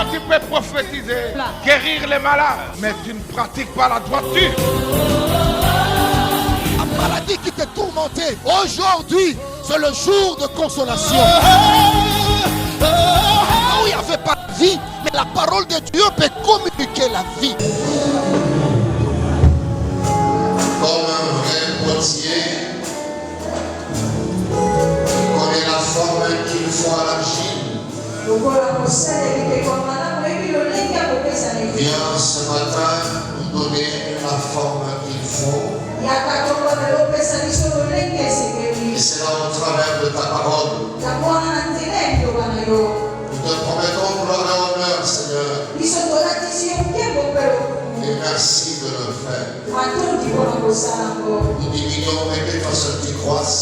Toi, tu peux prophétiser, guérir les malades, mais tu ne pratiques pas la droiture. La maladie qui te tourmentait, aujourd'hui, c'est le jour de consolation. Où il n'y avait pas de vie, mais la parole de Dieu peut communiquer la vie. Comme un vrai potier qui connaît la forme qu'il faut à l'argile. Viens ce matin nous donner la forme qu'il faut. Et c'est là au travers de ta parole. Nous te promettons gloire et honneur, Seigneur. Et merci de le faire. Nous diminuons mais que toi seul tu croisses.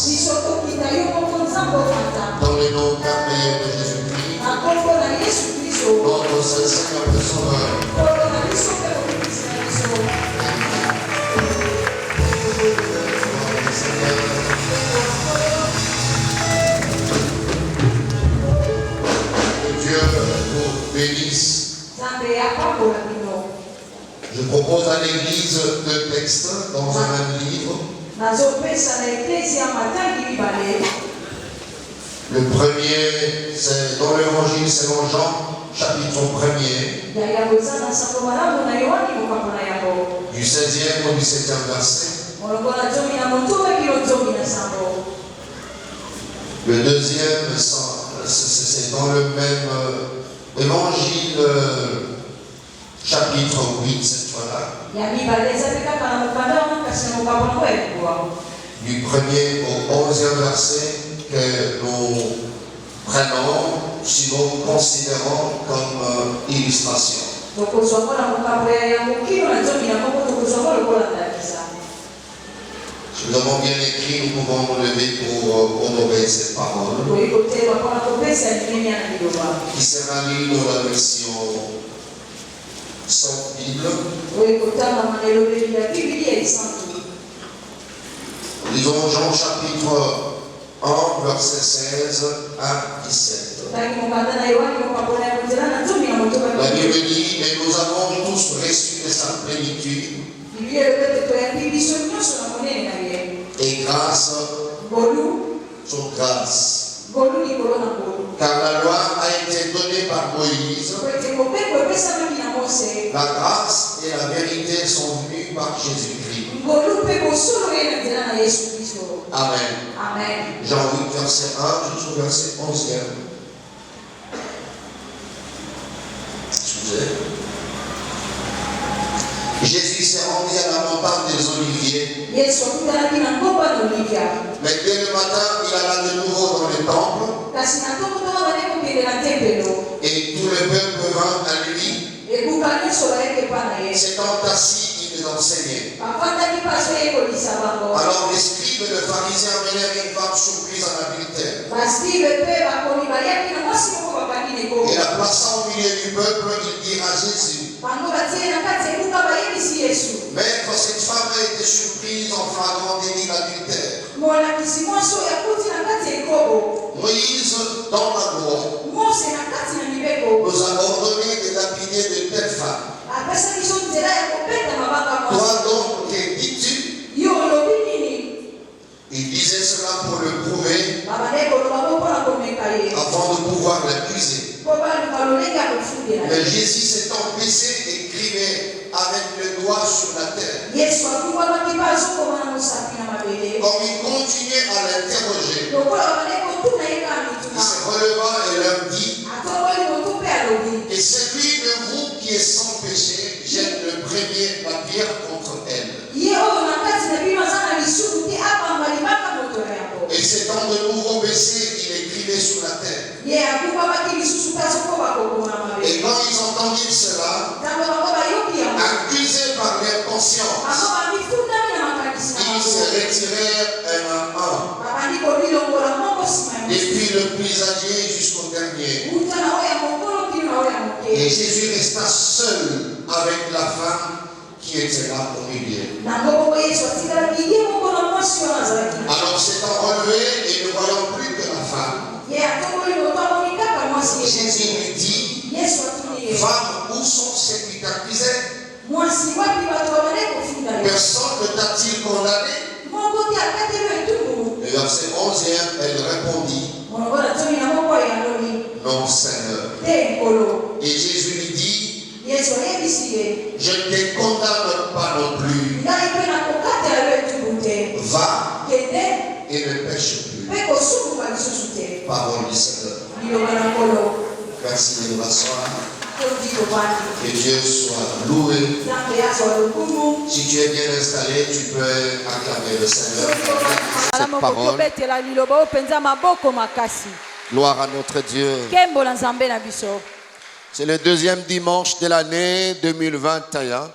Dans le nom merveilleux de Jésus-Christ, notre seul Seigneur et Sauveur. Que Dieu vous bénisse. Je propose à l'église deux textes dans un même livre. Le premier, c'est dans l'évangile selon Jean, chapitre 1er, du 16e au 17e verset. Le deuxième, c'est dans le même évangile, chapitre 8, cette fois-là. Du 1er au 11e verset que nous prenons, si nous considérons comme illustration. Si nous avons bien écrit, nous pouvons nous lever pour honorer ces paroles. Qui sera lu dans la version sans Bible. Lisons Jean chapitre 1, verset 16 à 17. La Bible dit, mais nous avons tous reçu de sa plénitude et grâce sur grâce. Car la loi a été donnée par Moïse, la grâce et la vérité sont venues par Jésus-Christ. Amen. Jean 8, verset 1 jusqu'au verset 11e. Excusez. Jésus s'est rendu à la montagne des Oliviers. Mais dès le matin, il alla de nouveau dans le temple. Et tout le peuple vint à lui. S'étant assis, il les enseignait. Alors les scribes et les pharisiens amenèrent une femme surprise en adultère. Et la plaçant au milieu du peuple, il dit à Jésus, Maître, cette femme a été surprise en flagrant délit d'adultère. Moïse, dans la loi, nous a ordonné de lapider de telles femmes. Toi donc, que dis-tu? Il disait cela pour le prouver avant de pouvoir l'accuser. Mais Jésus s'étant baissé écrivait avec le doigt sur la terre. Comme il continuait à l'interroger, il se releva et leur dit, et celui de vous qui est sans péché jette le premier la pierre contre elle. Et s'étant de nouveau baissé, il écrivait sur la terre. Et quand ils entendirent cela, accusés par leur conscience, ils se retirèrent un à un, depuis le plus âgé jusqu'au dernier. Et Jésus resta seul avec la femme qui était là au milieu. Alors s'étant relevé et ne voyant plus que la femme, Jésus lui dit, Femme, où sont ceux qui t'accusaient? Personne ne t'a-t-il condamné? Et verset 11 et 1, elle répondit, non, Seigneur. Et Jésus lui dit, je ne te condamne pas non plus. Va et ne pêche plus. Parole du Seigneur. Merci de nous asseoir. Que Dieu soit loué. Si tu es bien installé, tu peux acclamer le Seigneur. Cette parole. Gloire à notre Dieu. C'est le deuxième dimanche de l'année 2021.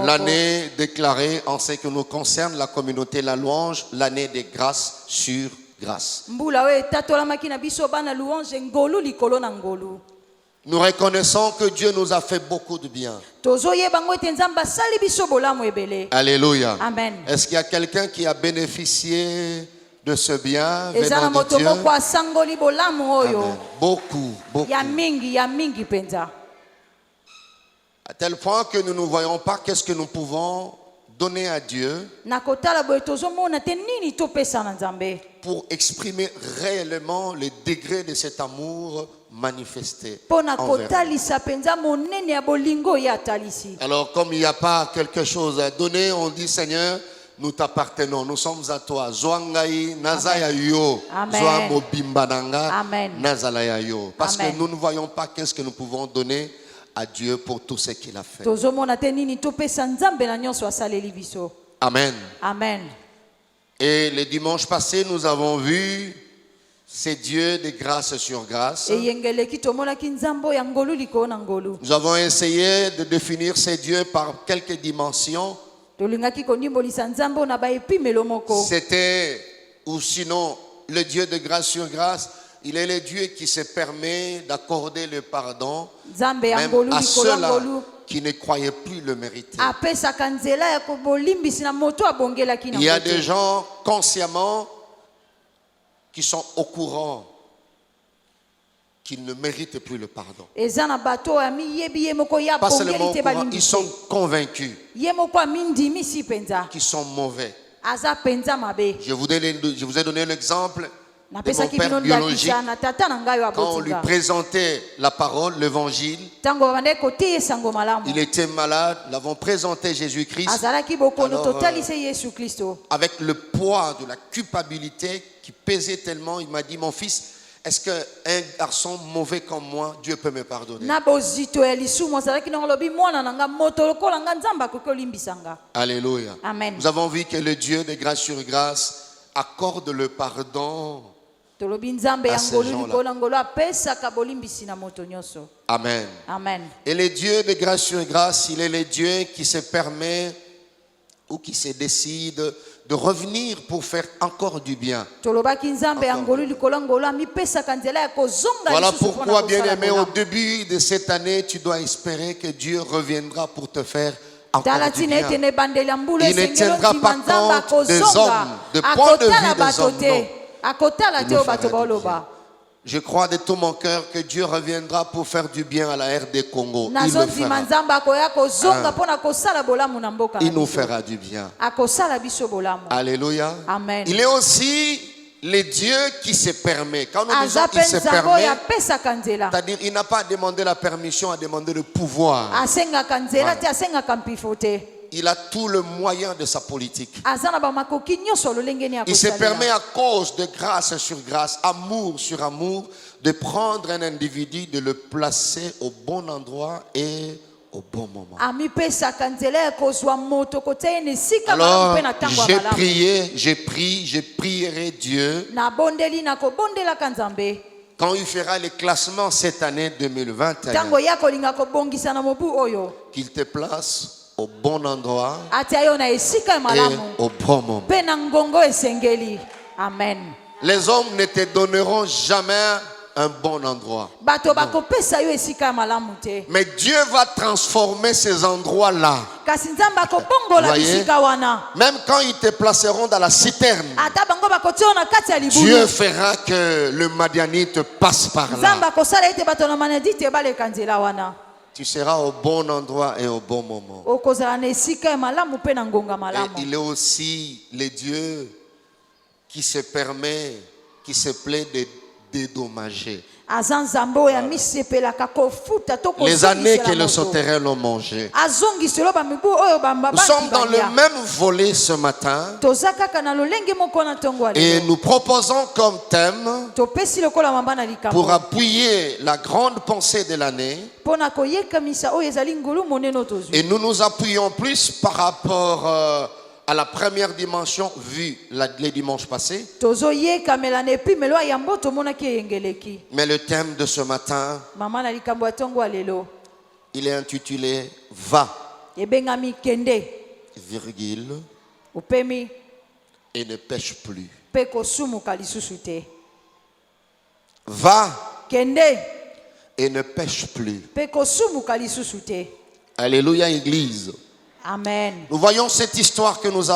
L'année déclarée en ce qui nous concerne la communauté La Louange, l'année des grâces sur grâce. Nous reconnaissons que Dieu nous a fait beaucoup de bien. Alléluia. Amen. Est-ce qu'il y a quelqu'un qui a bénéficié de ce bien venant de Dieu? Amen. Beaucoup. À tel point que nous ne voyons pas qu'est-ce que nous pouvons donner à Dieu pour exprimer réellement le degré de cet amour manifesté envers nous. Alors comme il n'y a pas quelque chose à donner, on dit Seigneur, nous t'appartenons, nous sommes à toi. Zoangai nazaya yo, zoamo bimbananga nazalaya yo. Parce que nous ne voyons pas qu'est-ce que nous pouvons donner à Dieu pour tout ce qu'il a fait. Amen. Amen. Et le dimanche passé, nous avons vu ces dieux de grâce sur grâce. Nous avons essayé de définir ces dieux par quelques dimensions. C'était, ou sinon, le Dieu de grâce sur grâce, il est le Dieu qui se permet d'accorder le pardon même à ceux-là qui ne croyaient plus le mériter. Il y a des gens consciemment qui sont au courant qu'ils ne méritent plus le pardon. Pas seulement au courant, ils sont convaincus qu'ils sont mauvais. Je vous ai donné l'exemple de mon père biologique. Quand on lui présentait la parole, l'évangile, il était malade, nous l'avons présenté Jésus-Christ. Alors, avec le poids de la culpabilité qui pesait tellement, il m'a dit, mon fils, est-ce qu'un garçon mauvais comme moi, Dieu peut me pardonner? Alléluia. Amen. Nous avons vu que le Dieu de grâce sur grâce accorde le pardon à ces gens-là. Amen. Amen. Et le Dieu de grâce sur grâce, il est le Dieu qui se permet ou qui se décide de revenir pour faire encore du bien. Voilà pourquoi, bien-aimé, au début de cette année, tu dois espérer que Dieu reviendra pour te faire encore du bien. Il ne tiendra pas compte des hommes, de point de vue des hommes, non. Je crois de tout mon cœur que Dieu reviendra pour faire du bien à la RD Congo. Il le fera. Il nous fera du bien. Alléluia. Amen. Il est aussi le Dieu qui se permet. Quand nous disons qu'il se permet, c'est-à-dire il n'a pas demandé la permission, a demandé le pouvoir. Voilà. Il a tout le moyen de sa politique. Il se permet à cause de grâce sur grâce, amour sur amour, de prendre un individu, de le placer au bon endroit et au bon moment. Alors, je prierai Dieu. Quand il fera les classements cette année 2021, qu'il te place au bon endroit et au bon moment. Amen. Les hommes ne te donneront jamais un bon endroit. Mais Dieu va transformer ces endroits-là. Voyez? Même quand ils te placeront dans la citerne, Dieu fera que le Madianite passe par là. Tu seras au bon endroit et au bon moment. Et il est aussi le Dieu qui se permet, qui se plaît de dédommager les années que le sauterelles ont mangé. Nous sommes dans le même volet ce matin et nous proposons comme thème, pour appuyer la grande pensée de l'année, et nous nous appuyons plus par rapport à la première dimension vue les dimanches passés. Mais le thème de ce matin, il est intitulé Va, virgule, et ne pêche plus. Va et ne pêche plus. Alléluia, Église. Amen. Nous voyons cette histoire que nous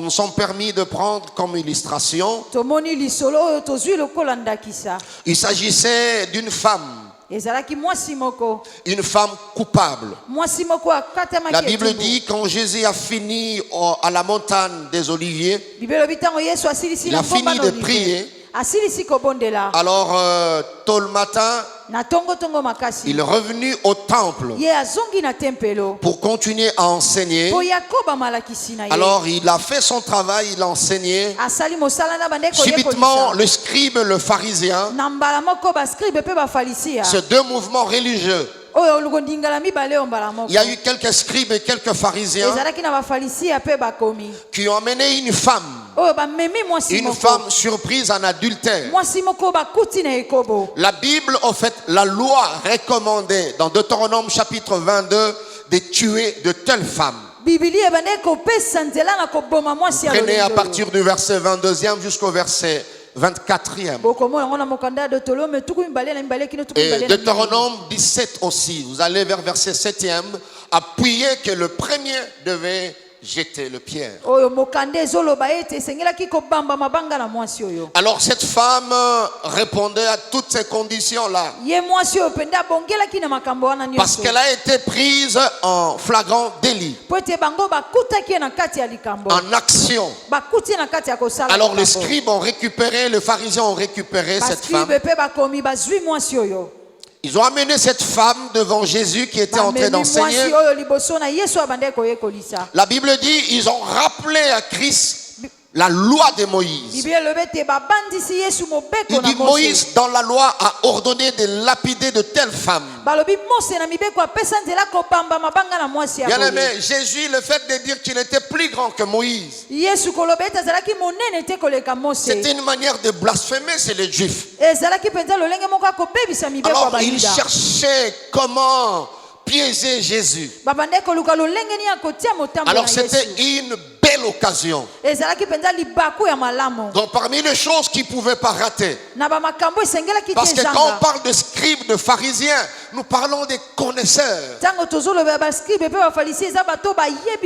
nous sommes permis de prendre comme illustration. Il s'agissait d'une femme. Une femme coupable. La Bible dit quand Jésus a fini à la montagne des Oliviers, il a fini de prier. Alors tôt le matin, il est revenu au temple pour continuer à enseigner. Alors il a fait son travail, il a enseigné. Subitement, le scribe et le pharisien, ces deux mouvements religieux, il y a eu quelques scribes et quelques pharisiens qui ont amené une femme surprise en adultère. La Bible, en fait, la loi recommandait dans Deutéronome chapitre 22 de tuer de telles femmes. Prenez à partir du verset 22e jusqu'au verset 24e. Et Deutéronome 17 aussi. Vous allez vers verset 7e. Appuyez que le premier devait jeter le pierre. Alors cette femme répondait à toutes ces conditions-là. Parce qu'elle a été prise en flagrant délit. En action. Alors les scribes ont récupéré, les pharisiens ont récupéré cette femme. Ils ont amené cette femme devant Jésus qui était en train d'enseigner. La Bible dit, ils ont rappelé à Christ la loi de Moïse. Il dit, Moïse dans la loi a ordonné de lapider de telles femmes. Bien aimé, Jésus, le fait de dire qu'il était plus grand que Moïse, c'était une manière de blasphémer, c'est les Juifs. Alors il cherchait comment piéger Jésus. Alors c'était une belle occasion. Donc parmi les choses qu'il ne pouvait pas rater, parce que quand on parle de scribes, de pharisiens, nous parlons des connaisseurs.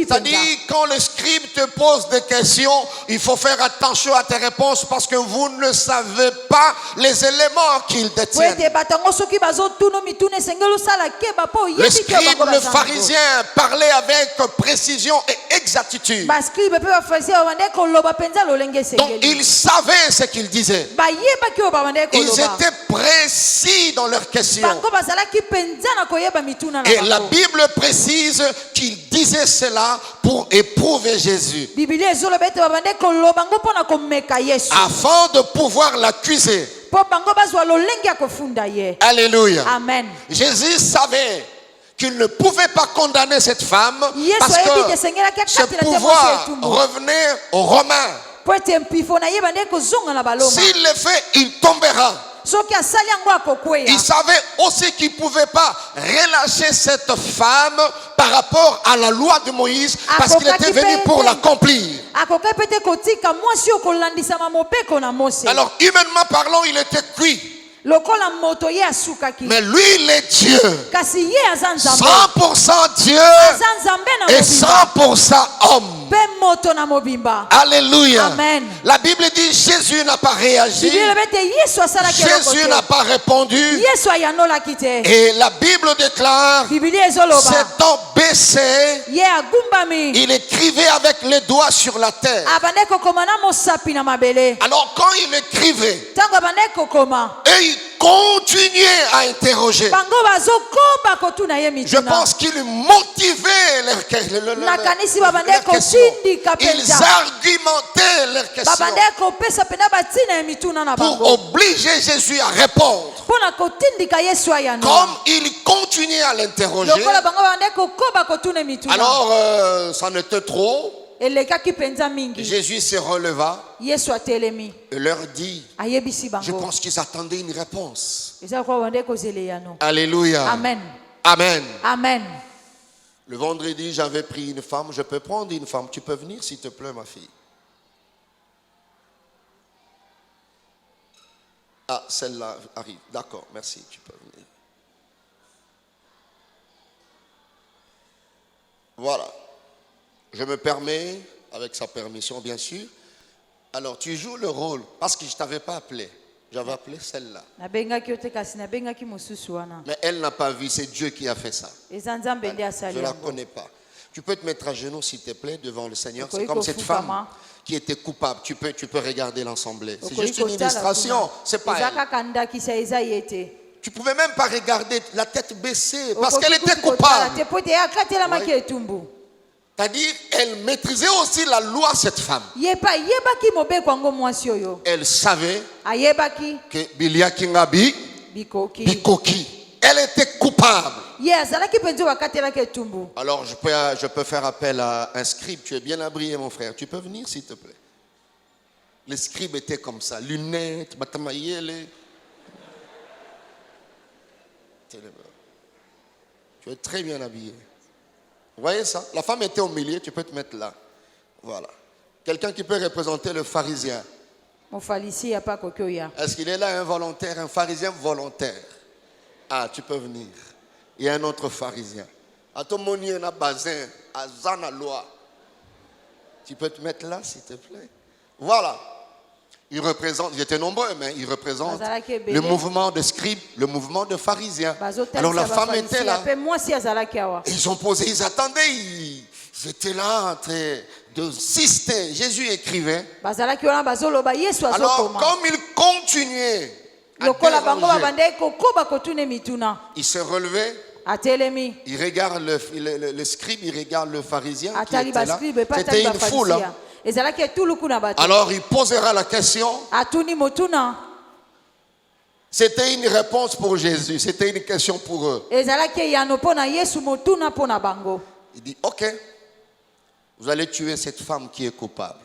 C'est-à-dire quand le scribe te pose des questions, il faut faire attention à tes réponses parce que vous ne savez pas les éléments qu'il détient. Le scribe, le pharisien parlait avec précision et exactitude. Donc ils savaient ce qu'ils disaient. Ils étaient précis dans leurs questions. Et la Bible précise qu'ils disaient cela pour éprouver Jésus, afin de pouvoir l'accuser. Alléluia. Amen. Jésus savait qu'il ne pouvait pas condamner cette femme parce que ce pouvoir revenait aux Romains. S'il le fait, il tombera. Il savait aussi qu'il ne pouvait pas relâcher cette femme par rapport à la loi de Moïse parce qu'il était venu pour l'accomplir. Alors humainement parlant, il était cuit. Mais lui, il est Dieu. 100% Dieu et 100% homme. Alléluia. Amen. La Bible dit Jésus n'a pas réagi. Jésus n'a pas répondu. Et la Bible déclare, s'étant baissé, il écrivait avec les doigts sur la terre. Alors quand il écrivait, et il continuait à interroger. Je pense qu'il motivait leurs questions. Ils argumentaient leurs questions pour obliger Jésus à répondre. Comme il continuait à l'interroger, alors ça n'était trop. Jésus se releva et leur dit, je pense qu'ils attendaient une réponse. Alléluia. Amen. Amen. Amen. Le vendredi, j'avais pris une femme. Je peux prendre une femme. Tu peux venir, s'il te plaît, ma fille. Ah, celle-là arrive. D'accord, merci. Tu peux venir. Voilà. Je me permets, avec sa permission, bien sûr. Alors, tu joues le rôle, parce que je ne t'avais pas appelé. J'avais appelé celle-là. Mais elle n'a pas vu, c'est Dieu qui a fait ça. Je ne la connais pas. Tu peux te mettre à genoux, s'il te plaît, devant le Seigneur. C'est comme cette femme qui était coupable. Tu peux regarder l'assemblée. C'est juste une illustration. C'est pas elle. Tu ne pouvais même pas regarder la tête baissée parce qu'elle était coupable. C'est-à-dire, elle maîtrisait aussi la loi, cette femme. Elle savait que Bilia Kingabi, Bikoki, elle était coupable. Alors, je peux faire appel à un scribe. Tu es bien habillé, mon frère. Tu peux venir, s'il te plaît. Les scribes étaient comme ça. Lunettes, batamayele. Tu es très bien habillé. Vous voyez ça? La femme était au milieu, tu peux te mettre là. Voilà. Quelqu'un qui peut représenter le pharisien. Est-ce qu'il est là un volontaire, un pharisien volontaire? Ah, tu peux venir. Il y a un autre pharisien. Tu peux te mettre là, s'il te plaît. Voilà. Il représente, ils étaient nombreux, mais il représente le mouvement de scribes, le mouvement de pharisiens. Alors la femme était là. Ils ont posé, ils attendaient, ils étaient là en train d'insister. Jésus écrivait. Alors comme il continuait à déranger, il se relevait. Il regarde le scribe, il regarde le pharisien qui était là. C'était une foule. Hein. Alors il posera la question. C'était une réponse pour Jésus. C'était une question pour eux. Il dit, ok, vous allez tuer cette femme qui est coupable.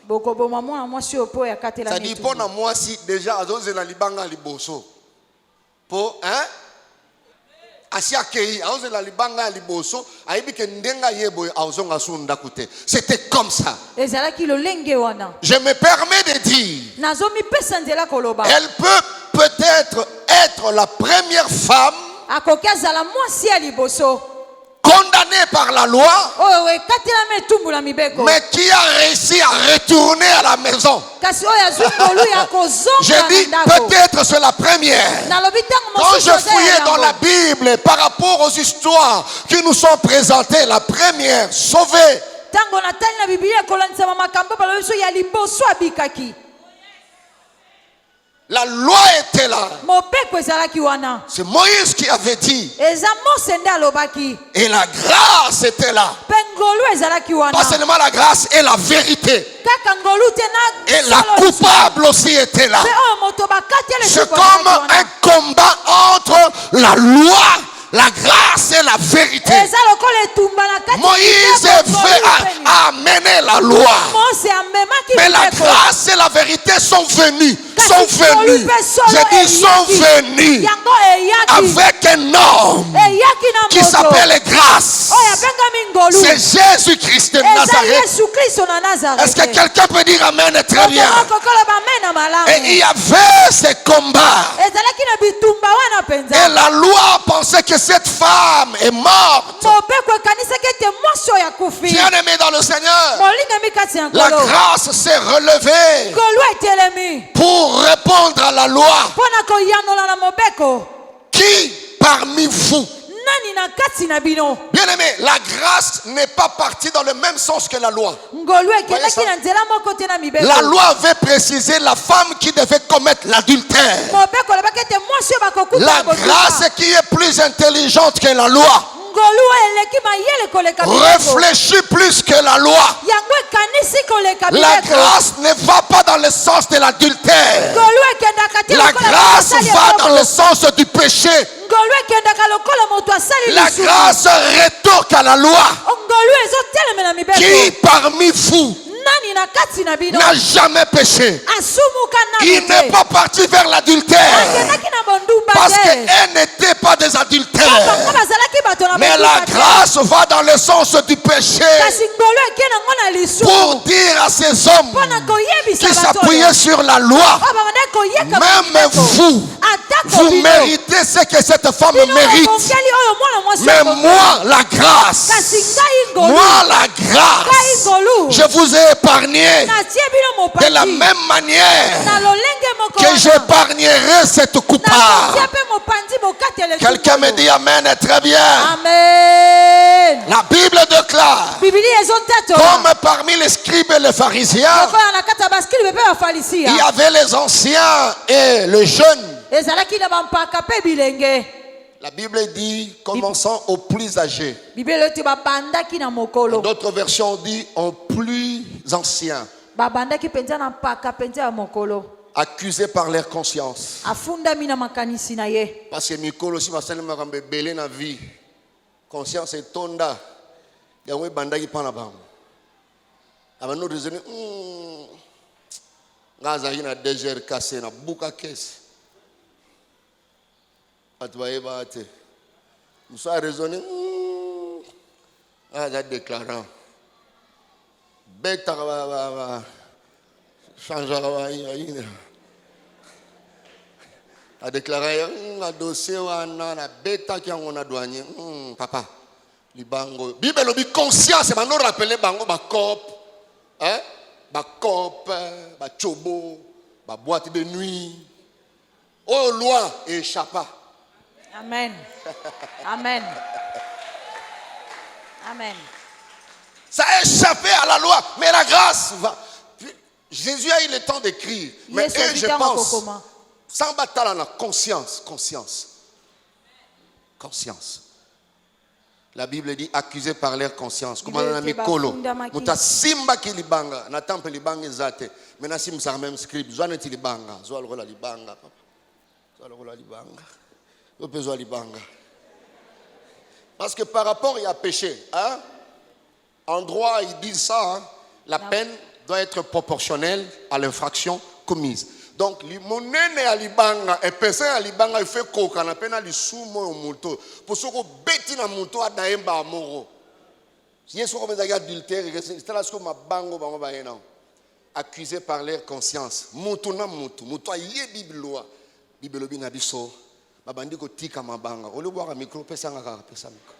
Ça dit, pour moi, si déjà, pour, hein? C'était comme ça. Je me permets de dire, elle peut peut-être être la première femme condamnée par la loi, mais qui a réussi à retourner à la maison. Je dis peut-être c'est la première. Quand je fouillais dans la Bible par rapport aux histoires qui nous sont présentées, la première sauvée, la loi était là. C'est Moïse qui avait dit. Et la grâce était là. Pas seulement la grâce et la vérité. Et la coupable aussi était là. C'est comme un combat entre la loi, la grâce et la vérité. Moïse a amené la loi. Mais la grâce et la vérité sont venus. Sont venus. J'ai dit sont venus avec un homme qui s'appelle grâce. C'est Jésus-Christ de Nazareth. Est-ce que quelqu'un peut dire amen très bien? Et il y avait ces combats. Et la loi pensait que cette femme est morte. Bien-aimé dans le Seigneur, la grâce s'est relevée pour répondre à la loi. Qui parmi vous? Bien-aimé, la grâce n'est pas partie dans le même sens que la loi. La loi avait précisé la femme qui devait commettre l'adultère. La grâce qui est plus intelligente que la loi réfléchit plus que la loi. La grâce ne va pas dans le sens de l'adultère. La grâce va dans le sens du péché. La grâce rétorque à la loi. Qui parmi vous n'a jamais péché? Il n'est pas parti vers l'adultère parce qu'elle n'était pas des adultères. Mais la grâce va dans le sens du péché pour dire à ces hommes qui s'appuyaient sur la loi, même vous méritez ce que cette femme mérite. Mais moi, la grâce, je vous ai épargné de la même manière que j'épargnerai cette coupable. Quelqu'un me dit amen, très bien. Amen. La Bible déclare, comme parmi les scribes et les pharisiens, il y avait les anciens et les jeunes. La Bible dit, commençant aux plus âgés. D'autres versions dit aux plus anciens. Accusés par leur conscience. Parce que Mikolo si masalema kambe belé na vie. Conscience est tonda. Yangwe bandaki pana bango. Abano raisonner ngaza ina DGR cassé na buka caisse. Atwaye bate. Nous sommes raisonner ngaza déclarant. Beta changera a déclaré un dossier na beta qui on a douanier papa libango bible lobi conscience ba no rappeler bango ba cop ba chobo ba boîte de nuit oh loi échappa. Amen. Amen. Amen. Ça a échappé à la loi, mais la grâce va. Jésus a eu le temps d'écrire, mais eux, je pense, sans bataille, la conscience. La Bible dit accusés par leur conscience. Comment on a mis Kolo? Muta simba ki libanga, na temple libanga zate. Maintenant si nous avons même script, zoane ti libanga, zoal rola libanga, papa. Zoal rola libanga. Yo besoin libanga. Parce que par rapport à péché, hein? En droit, ils disent ça, hein? La peine doit être proportionnelle à l'infraction commise. Donc, mon nene à libanga, et personne à libanga, il fait coca, on appelle le sumo au moto. Pour ce qu'on bêtit dans le moto, à daemba à moro. Si vous avez un adultère, c'est là ce que ma bango, accusé par leur conscience. Moto na moto, moto a yé Bible loi. Bible lobi na biso, babandi ko tika mabanga. Au lieu de boire un micro, pesa ngaka, pesa micro.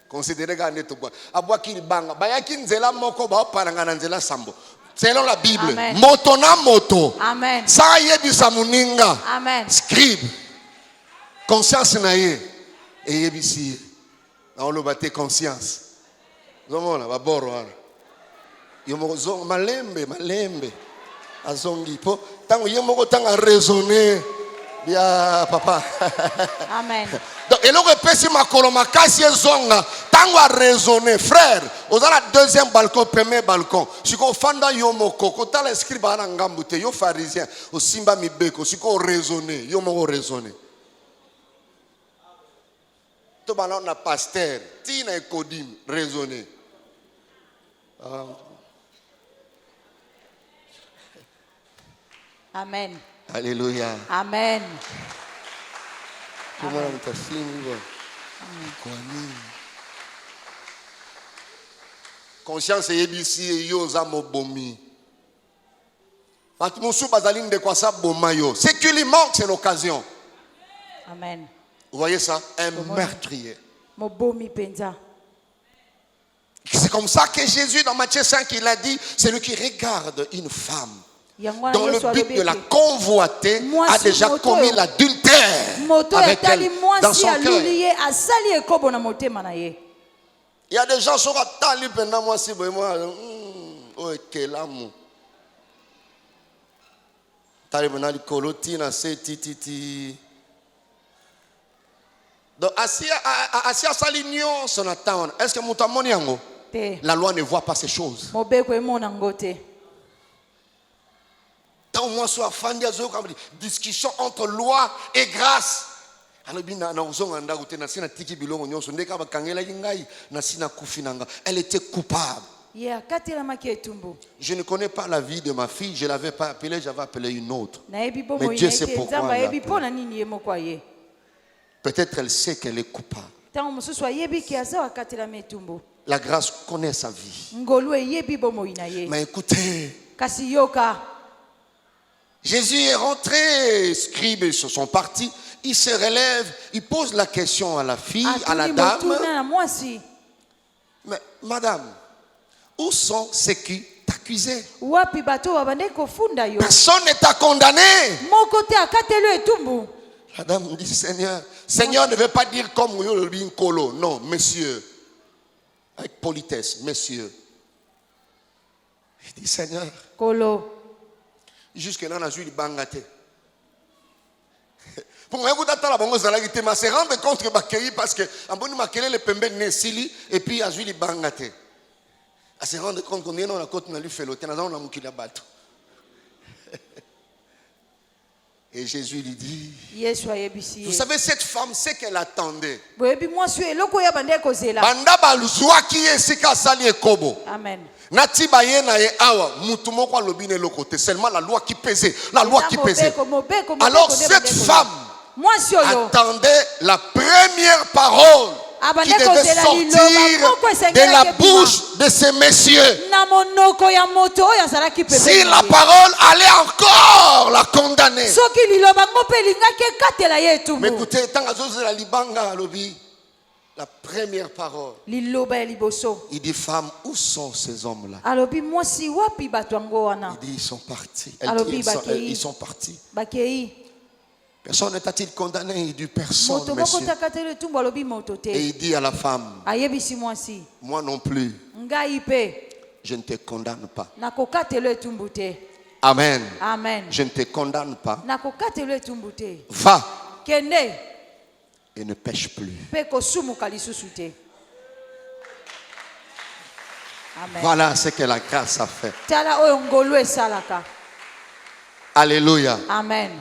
Considérez gagner tout bois. Aboua qui banga. Bayaki nzela moko ba parangana nzela sambo. Selon la Bible. Amen. Moto na moto. Amen. Sa yebi samuninga. Amen. Scribe. Conscience na ye. Et yebisi. Na olo bate conscience. Zomona ba boro ara. Yomo zo malembe. Azongi po. Tango yemoko tanga raisonner. Bien papa. Amen. Donc, et l'autre petit makolo makasi zonga tango a raisonner frère aux la deuxième balcon premier balcon siko fanda yo moko kota la scribe na ngambute yo pharisien au simba mibeko siko raisonner yo moko raisonner to bana na pasteur tina ekodim raisonner Amen. Alléluia. Amen. Comment on t'a fini? Conscience et ABC et yoza mobomi. Ce qui lui manque, c'est l'occasion. Amen. Vous voyez ça? Un meurtrier. Mobomi penza. C'est comme ça que Jésus, dans Matthieu 5, il a dit, c'est lui qui regarde une femme dans le but de la convoiter a déjà commis l'adultère avec elle dans son cœur. Il y a des gens qui sont attendus pendant moi si moi oh quel amour. Tali maintenant le colotina c'est titi. Donc Asia Salignon son attend. Est-ce que mutamoni yango? La loi ne voit pas ces choses. Tant moi soit fan de discussion entre loi et grâce. Elle était coupable. Je ne connais pas la vie de ma fille. Je ne l'avais pas appelée, j'avais appelé une autre. Mais Dieu sait pourquoi. Peut-être elle sait qu'elle est coupable. La grâce connaît sa vie. Mais écoutez, Jésus est rentré, les scribes sont partis. Il se relève, il pose la question à la fille, à la dame. Mais madame, où sont ceux qui t'accusaient? Personne ne t'a condamné. La dame dit Seigneur. Seigneur ne veut pas dire comme un colo. Non, monsieur. Avec politesse, monsieur. Il dit Seigneur. Colo. Jusque-là, on a joué le bangaté. Pour moi, vous êtes là, vous se rendre compte que Bakeri, parce que on m'a créé le pembe nesili et puis a joué le bangaté. À se rendre compte qu'on est dans la côte, on a lui fait l'autre, on a mouki la bateau. Et Jésus lui dit, vous savez, cette femme, c'est qu'elle attendait. Amen. Seulement la loi qui pesait. La loi qui pesait. Alors cette femme attendait la première parole qui devait sortir de la bouche de ces messieurs. Si la parole allait encore la condamner. Mais écoutez, la première parole. Il dit, femme, où sont ces hommes-là? Il dit, ils sont partis. Elle dit, ils sont partis. Personne ne t'a-t-il condamné? Il dit, personne, monsieur. Et il dit à la femme, moi non plus, je ne te condamne pas. Amen. Amen. Je ne te condamne pas. Va et ne pêche plus. Amen. Voilà ce que la grâce a fait. Alléluia. Amen.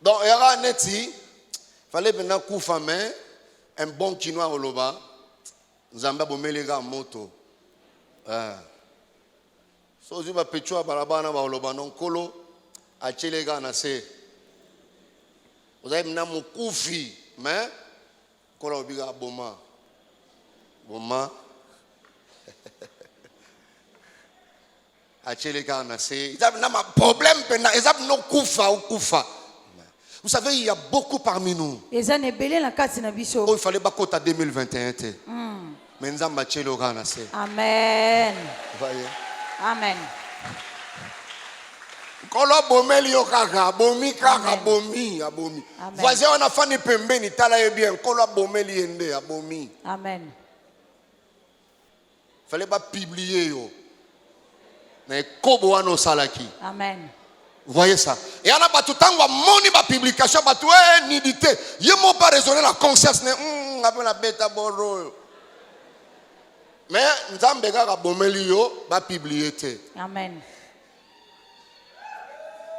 Donc, il y aura un neti. Il fallait maintenant un bon chinois au loba. Zamba bomelega moto. So zuba pechua barabana ba loba non kolo achelega na se. Vous avez maintenant mon koufi, mais kola obiga boma. Boma. Achelega na se. Ils ont un problème maintenant, ils ont no koufa ou koufa. Vous savez, il y a beaucoup parmi nous. Oh, il fallait pas qu'on 2021. Mais nous avons battu le ganase. Amen. Voyez. Amen. Kolo bomeli yo kaka, bomi kaka, bomi, abomi. Voisin on a fait ni pembe ni tala ye bien. Kolo bomeli ende, abomi. Amen. Fallait pas publier yo. Mais kobo ano salaki. Amen. Vous voyez ça? Et on a pas tout le temps moni ma publication, pas tout nidité. Ils m'ont pas raisonné la conscience. Après la bêta boro. Mais nous avons besoin bomeli yo, ba publier. Amen.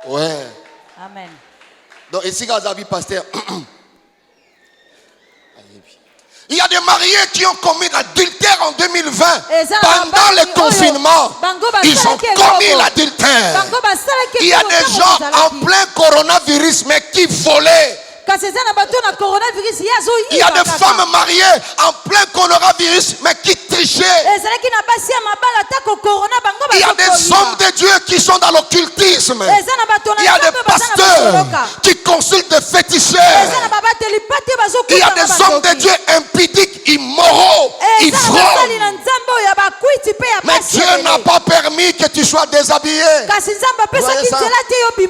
Ouais. Amen. Donc ici quand vous avez pasteur. Il y a des mariés qui ont commis l'adultère en 2020. Pendant le confinement, ils ont commis l'adultère. Il y a des gens en plein coronavirus, mais qui volaient. Il y a des femmes mariées en plein coronavirus, mais qui trichaient. Il y a des hommes de Dieu qui sont dans l'occultisme. Il y a des pasteurs qui consultent des féticheurs. Il y a des hommes de Dieu impudiques, immoraux, ivrognes. Mais Dieu n'a pas permis que tu sois déshabillé.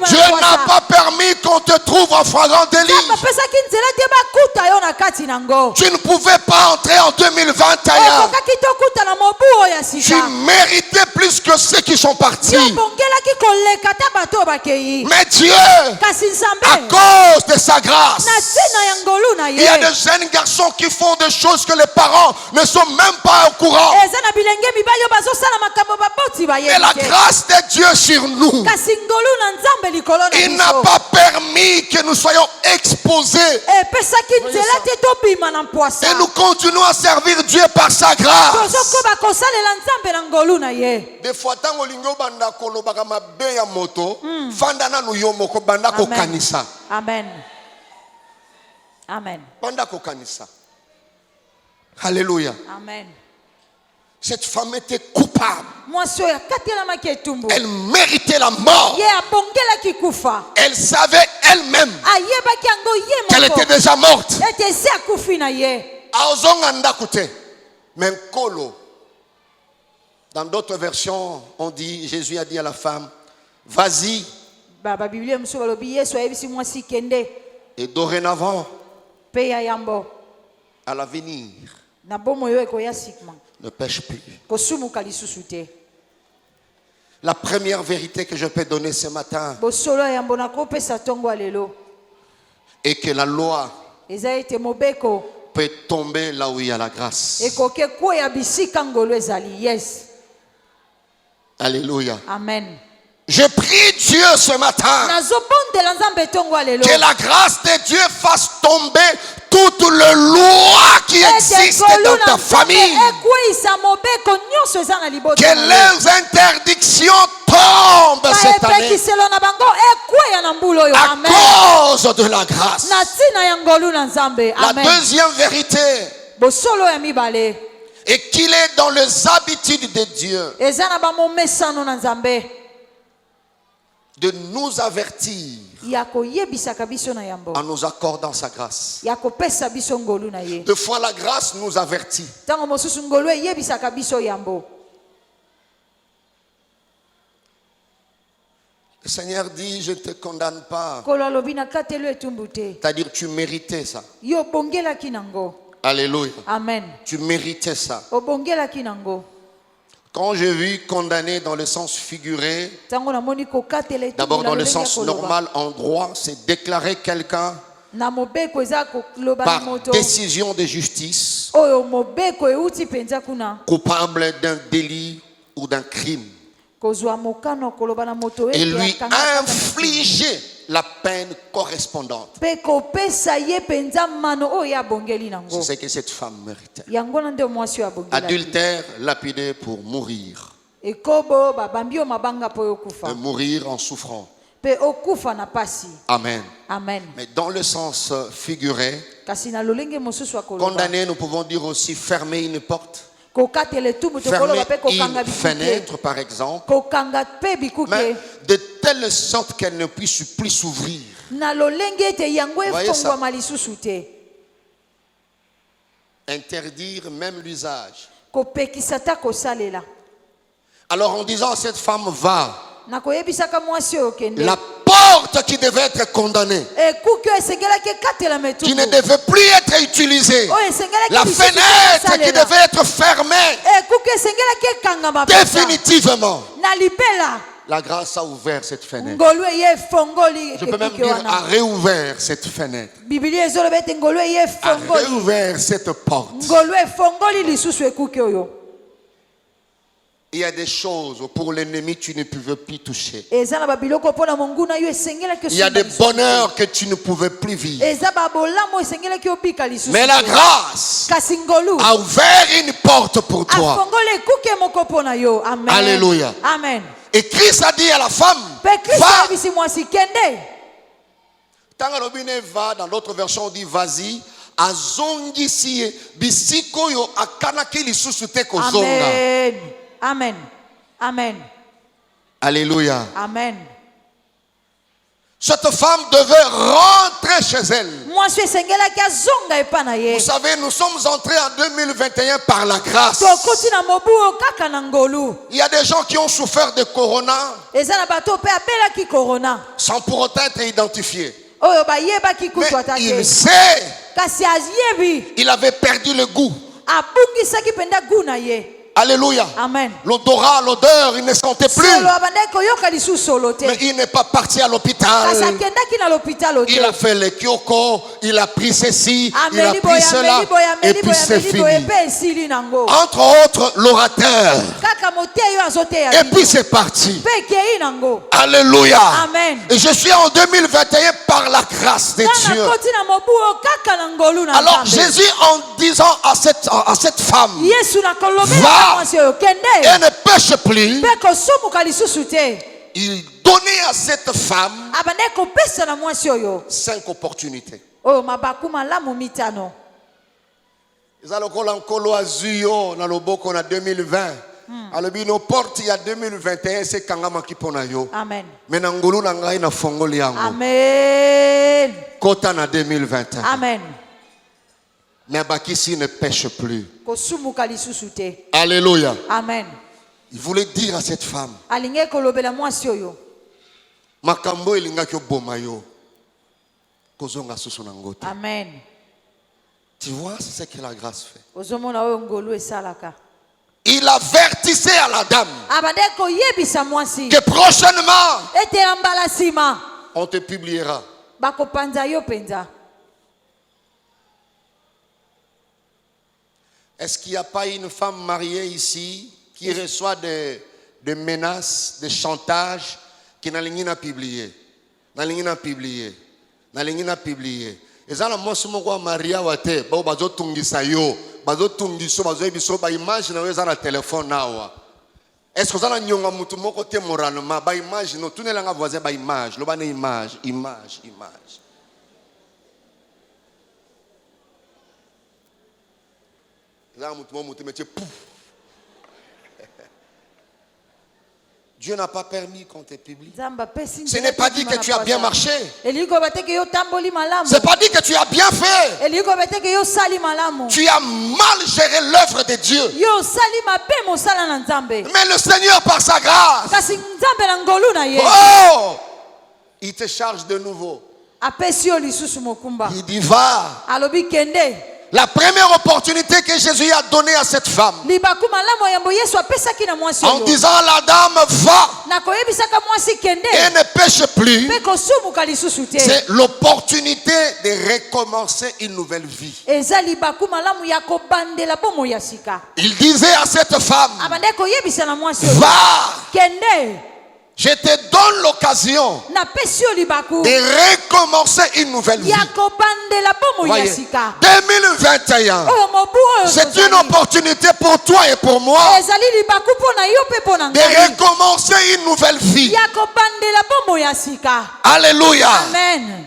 Dieu n'a pas permis qu'on te trouve en flagrant délit. Tu ne pouvais pas entrer en 2021. Tu méritais plus que ceux qui sont partis. Mais Dieu, à cause de sa grâce, il y a des jeunes garçons qui font des choses que les parents ne sont même pas au courant. Mais la grâce de Dieu sur nous, il n'a pas permis que nous soyons exposés. Et nous continuons à servir Dieu par sa grâce. Des fois, quand Amen. Amen. Alléluia. Amen. Cette femme était coupable. Elle méritait la mort. Elle savait elle-même qu'elle était déjà morte. Dans d'autres versions, on dit, Jésus a dit à la femme, vas-y. Et dorénavant, à l'avenir, ne pêche plus. La première vérité que je peux donner ce matin est que la loi peut tomber là où il y a la grâce. Alléluia. Amen. Je prie Dieu ce matin que la grâce de Dieu fasse tomber toute la loi qui existe dans ta famille. Que les interdictions tombent cette année à cause de la grâce. La deuxième vérité est qu'il est dans les habitudes de Dieu de nous avertir en nous accordant sa grâce. Deux fois la grâce nous avertit. Le Seigneur dit, je ne te condamne pas. C'est-à-dire tu méritais ça. Alléluia. Amen. Tu méritais ça. Quand j'ai vu condamner dans le sens figuré, d'abord dans le sens normal en droit, c'est déclarer quelqu'un par décision de justice coupable d'un délit ou d'un crime et lui infliger la peine correspondante. C'est ce que cette femme méritait. Adultère, lapidé pour mourir. Et mourir en souffrant. Amen. Amen. Mais dans le sens figuré, condamné, nous pouvons dire aussi fermer une porte. Fermer une fenêtre, par exemple, mais de telle sorte qu'elle ne puisse plus s'ouvrir. Voyez ça? Interdire même l'usage. Alors en disant à cette femme, va, la porte qui devait être condamnée, qui ne devait plus être utilisée, la fenêtre qui devait être fermée définitivement, la grâce a ouvert cette fenêtre. Je peux même dire a réouvert cette fenêtre, a réouvert cette porte. Il y a des choses pour l'ennemi tu ne pouvais plus toucher. Il y a des bonheurs que tu ne pouvais plus vivre. Mais la grâce a ouvert une porte pour toi. Alléluia. Amen. Et Christ a dit à la femme, va. Va, dans l'autre version on dit vas-y. Amen. Amen. Amen. Alléluia. Amen. Cette femme devait rentrer chez elle. Vous savez, nous sommes entrés en 2021 par la grâce. Il y a des gens qui ont souffert de corona sans pour autant être identifiés. Mais il sait, il avait perdu le goût. Alléluia. Amen. L'odorat, l'odeur, il ne sentait plus. Mais il n'est pas parti à l'hôpital. Il a fait les kyoko, il a pris ceci, il a pris cela, et puis c'est fini. Entre autres, l'orateur. Et puis c'est parti. Alléluia. Amen. Et je suis en 2021 par la grâce de Dieu. Alors Jésus, en disant à cette femme, va, elle ne pêche plus. Il donnait à cette femme 5 opportunités. Dans le boko na 2020. Alors nos portes il y a 2021 c'est kangama kipona yo. Amen. Mais na ngulu na ngai na fongoli yango. Amen. Kota na 2021. Amen. Mais Bakissi ne pêche plus. Alléluia. Amen. Il voulait dire à cette femme, makambo elinga kyo boma yo. Kozonga susu na ngota. Amen. Tu vois, c'est ce que la grâce fait. Il avertissait à la dame que prochainement on te publiera. Est-ce qu'il n'y a pas une femme mariée ici qui reçoit des menaces, des chantages qui n'a rien à publier? Et ça, la mosse mo Maria wate, ba bazo tungisa yo, bazo tungiso, bazo biso ba image na weza na téléphone nawa. Est-ce que ça na nyonga mutu moko te moralement ba image no tunela nga voisin ba image, lo ba na image. Là mutu mo mutu metie pouf. Dieu n'a pas permis qu'on te publie. Ce n'est pas dit que tu as bien marché. Ce n'est pas dit que tu as bien fait. Tu as mal géré l'œuvre de Dieu. Mais le Seigneur, par sa grâce, oh, il te charge de nouveau. Il dit va. La première opportunité que Jésus a donnée à cette femme, en disant à la dame va et ne pêche plus, c'est l'opportunité de recommencer une nouvelle vie. Il disait à cette femme, va, je te donne l'occasion de recommencer une nouvelle vie. Voyez, 2021, c'est une opportunité pour toi et pour moi de recommencer une nouvelle vie. Alléluia. Amen.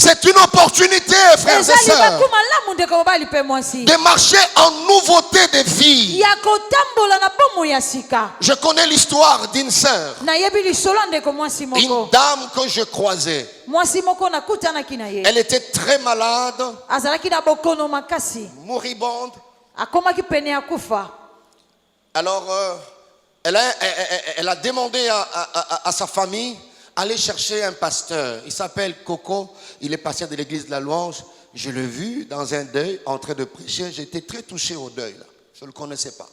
C'est une opportunité, frères et sœurs, de marcher en nouveauté de vie. Je connais l'histoire d'une sœur, une dame que je croisais. Elle était très malade, moribonde. Alors, elle a demandé à sa famille, allez chercher un pasteur. Il s'appelle Coco. Il est pasteur de l'église de la Louange. Je l'ai vu dans un deuil en train de prêcher. J'étais très touché au deuil. Là. Je ne le connaissais pas.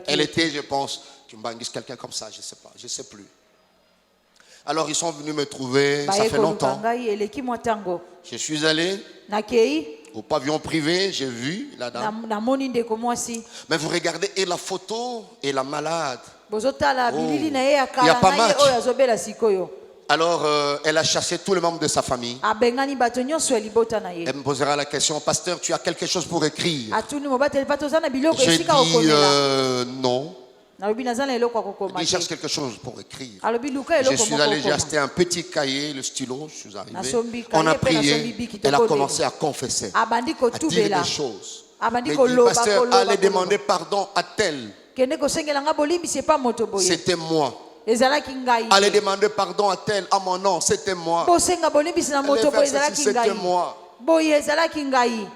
Elle était, je pense, quelqu'un comme ça. Je ne sais pas. Je ne sais plus. Alors ils sont venus me trouver. Ça fait longtemps. Je suis allé. Au pavillon privé, j'ai vu la dame. Mais vous regardez, et la photo, et la malade. Il n'y a pas match. Alors, elle a chassé tous les membres de sa famille. Elle me posera la question, pasteur, tu as quelque chose pour écrire? J'ai dit non. Il cherche quelque chose pour écrire. Je suis allé, j'ai acheté un petit cahier, le stylo, je suis arrivé. On a prié, elle a commencé à confesser, à dire des choses. Elle dit, pasteur, allez demander pardon à tel. C'était moi. Allez demander pardon à tel, à mon nom, c'était moi. C'était moi.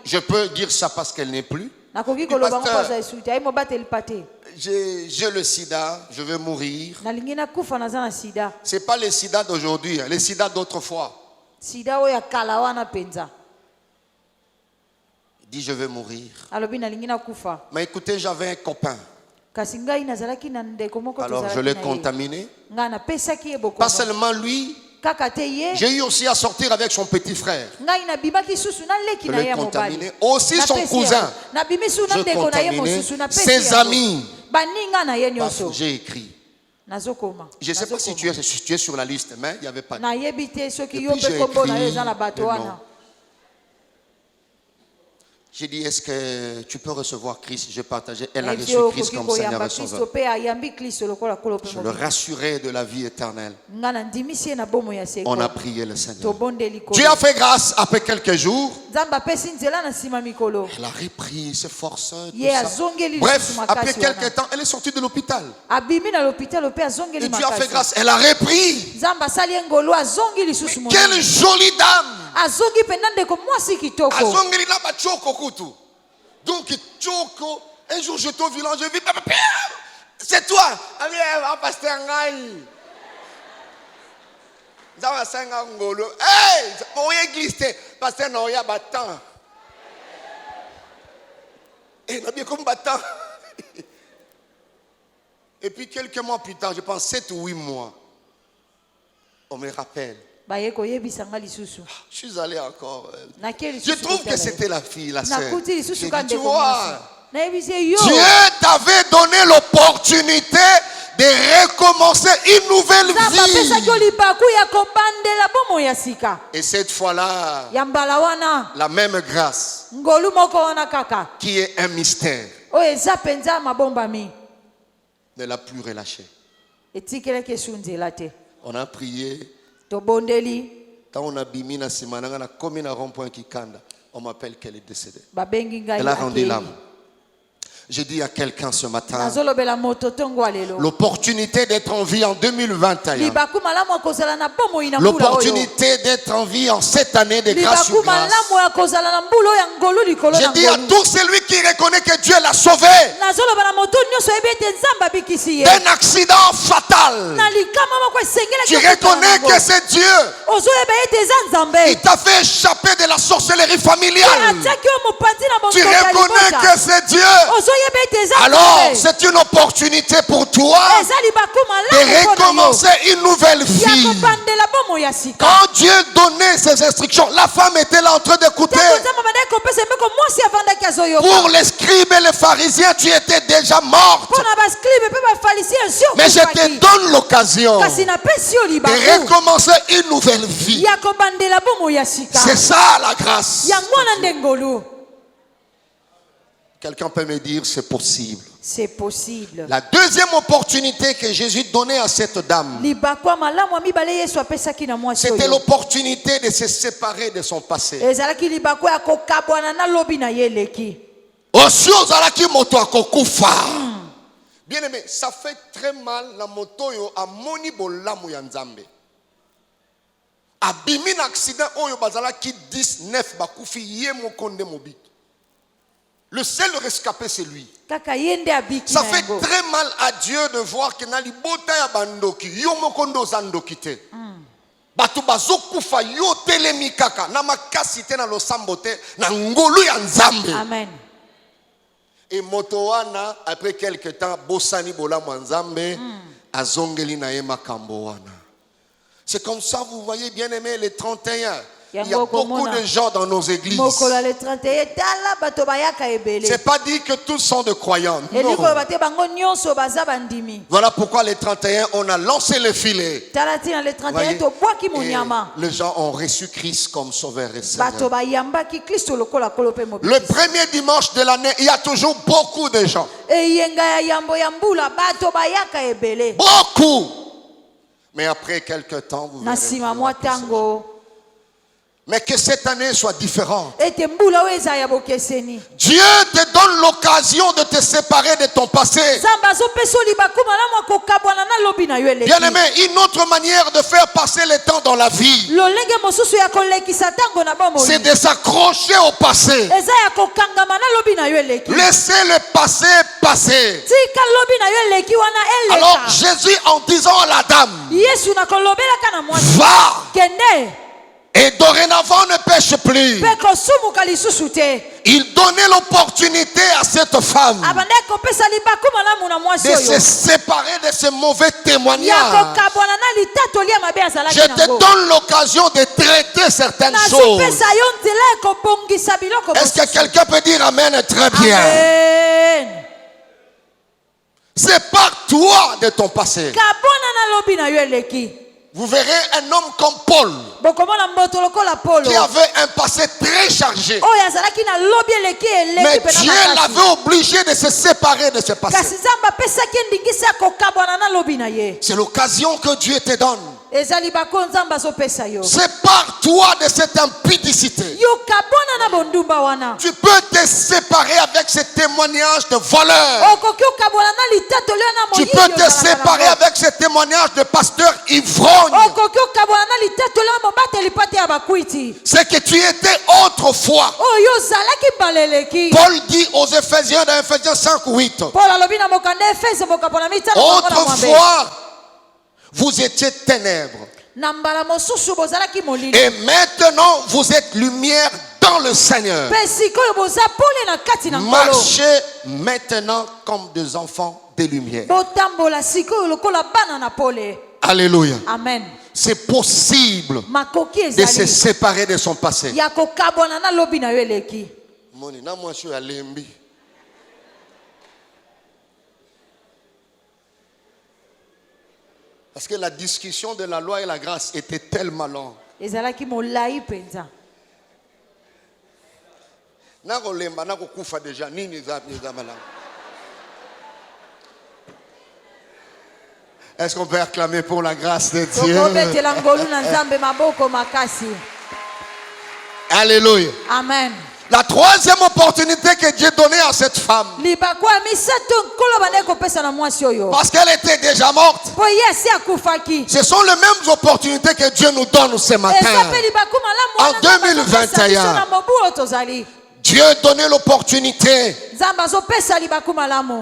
Je peux dire ça parce qu'elle n'est plus. J'ai le sida, je veux mourir. Ce n'est pas le sida d'aujourd'hui, le sida d'autrefois. Il dit je veux mourir. Mais écoutez, j'avais un copain. Alors je l'ai contaminé. Pas seulement lui. J'ai eu aussi à sortir avec son petit frère. Je l'ai contaminé. Aussi son cousin. Je contaminé. Ses amis. J'ai écrit. Je ne sais pas si tu es sur la liste, mais il n'y avait pas de... Et puis j'ai écrit, non. J'ai dit, est-ce que tu peux recevoir Christ? J'ai partagé. Elle a reçu Christ comme Seigneur et Sauveur. Je le rassurais de la vie éternelle. On a prié le Seigneur. Dieu a fait grâce après quelques jours. Elle a repris ses forces. Bref, après quelques temps, elle est sortie de l'hôpital. Et Dieu a fait grâce. Elle a repris. Mais quelle jolie dame. Donc un jour j'étais au village, je vis, c'est toi. Pasteur Ngai. Hey, mon église, pasteur Noya battant. Et il a bien comme battant. Et puis quelques mois plus tard, je pense 7 ou 8 mois, on me rappelle. Je suis allé encore. Je trouve que c'était la fille, la sœur. Tu vois, Dieu t'avait donné l'opportunité de recommencer une nouvelle vie. Et cette fois-là, la même grâce qui est un mystère ne l'a plus relâché. On a prié. Quand on a bimi na simananga na komi na rond-point Kikanda, on m'appelle qu'elle est décédée. Elle a rendu l'âme. J'ai dit à quelqu'un ce matin, l'opportunité d'être en vie en 2021, l'opportunité d'être en vie en cette année de grâce sur grâce. J'ai dit à tout celui qui reconnaît que Dieu l'a sauvé d'un accident fatal, tu reconnais que c'est Dieu. Il t'a fait échapper de la sorcellerie familiale. Tu reconnais que c'est Dieu. Alors, c'est une opportunité pour toi de recommencer une nouvelle vie. Quand Dieu donnait ses instructions, la femme était là en train d'écouter. Pour les scribes et les pharisiens, tu étais déjà morte. Mais je te donne l'occasion de recommencer une nouvelle vie. C'est ça la grâce. Quelqu'un peut me dire c'est possible. C'est possible. La deuxième opportunité que Jésus donnait à cette dame, c'était l'opportunité de se séparer de son passé. Bien aimé, ça fait très mal la moto yo amoni bolamu ya nzambe. Abimi na accident oyo bazala ki 19 bakufi ye mokonde mobito. Le seul rescapé, c'est lui. Ça fait très mal à Dieu de voir que Nali Bota ya bandoki, yo mokondo zandokite. Batu bazokufa yo telemi kaka, na makasi te na losambote, na ngolu ya nzambe. Amen. Et motowana, après quelque temps, bosani bola mwanzambe, azongeli na ye makambo wana. C'est comme ça, vous voyez, bien aimé, les 31. Il y a beaucoup de gens dans nos églises. C'est pas dit que tous sont de croyants. Non. Voilà pourquoi les 31, on a lancé le filet. Voyez, les gens ont reçu Christ comme sauveur et Seigneur. Le premier dimanche de l'année, il y a toujours beaucoup de gens. Beaucoup. Mais après quelques temps, vous verrez. Mais que cette année soit différente. Dieu te donne l'occasion de te séparer de ton passé. Bien-aimé, une autre manière de faire passer le temps dans la vie, c'est de s'accrocher au passé. Laissez le passé passer. Alors Jésus, en disant à la dame, va. Et dorénavant ne pêche plus. Il donnait l'opportunité à cette femme de se séparer de ce mauvais témoignage. Je te donne l'occasion de traiter certaines choses. Est-ce que quelqu'un peut dire Amen? Très bien. Sépare-toi de ton passé. Vous verrez un homme comme Paul qui avait un passé très chargé. Mais Dieu l'avait obligé de se séparer de ce passé. C'est l'occasion que Dieu te donne. Sépare-toi de cette impudicité. Tu peux te séparer avec ce témoignage de voleur. Tu peux te séparer avec ce témoignage de pasteur ivrogne. C'est que tu étais autrefois. Paul dit aux Éphésiens dans Éphésiens 5:8. Autrefois, vous étiez ténèbres. Et maintenant, vous êtes lumière dans le Seigneur. Marchez maintenant comme des enfants de lumière. Alléluia. Amen. C'est possible de se séparer de son passé. Parce que la discussion de la loi et la grâce était tellement longue. Est-ce qu'on peut acclamer pour la grâce de Dieu? Alléluia. Amen. La troisième opportunité que Dieu donnait à cette femme, parce qu'elle était déjà morte, ce sont les mêmes opportunités que Dieu nous donne ce matin. En 2021, Dieu donnait l'opportunité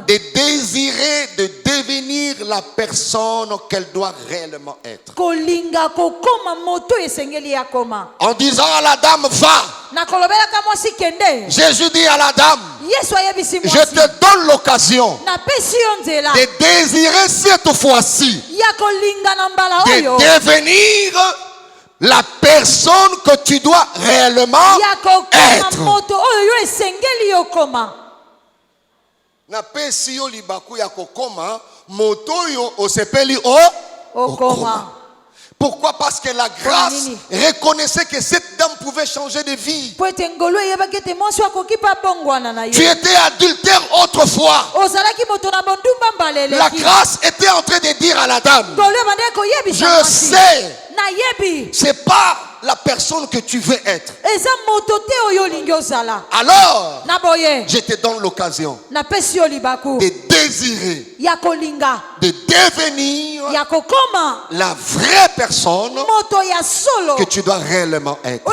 de désirer de devenir la personne qu'elle doit réellement être. En disant à la dame, va. Jésus dit à la dame, je te donne l'occasion de désirer cette fois-ci de devenir la personne que tu dois réellement être. Pourquoi? Parce que la grâce reconnaissait que cette dame pouvait changer de vie. Tu étais adultère autrefois. La grâce était en train de dire à la dame, je sais, c'est pas la personne que tu veux être. Alors, je te donne l'occasion de désirer, de devenir la vraie personne que tu dois réellement être.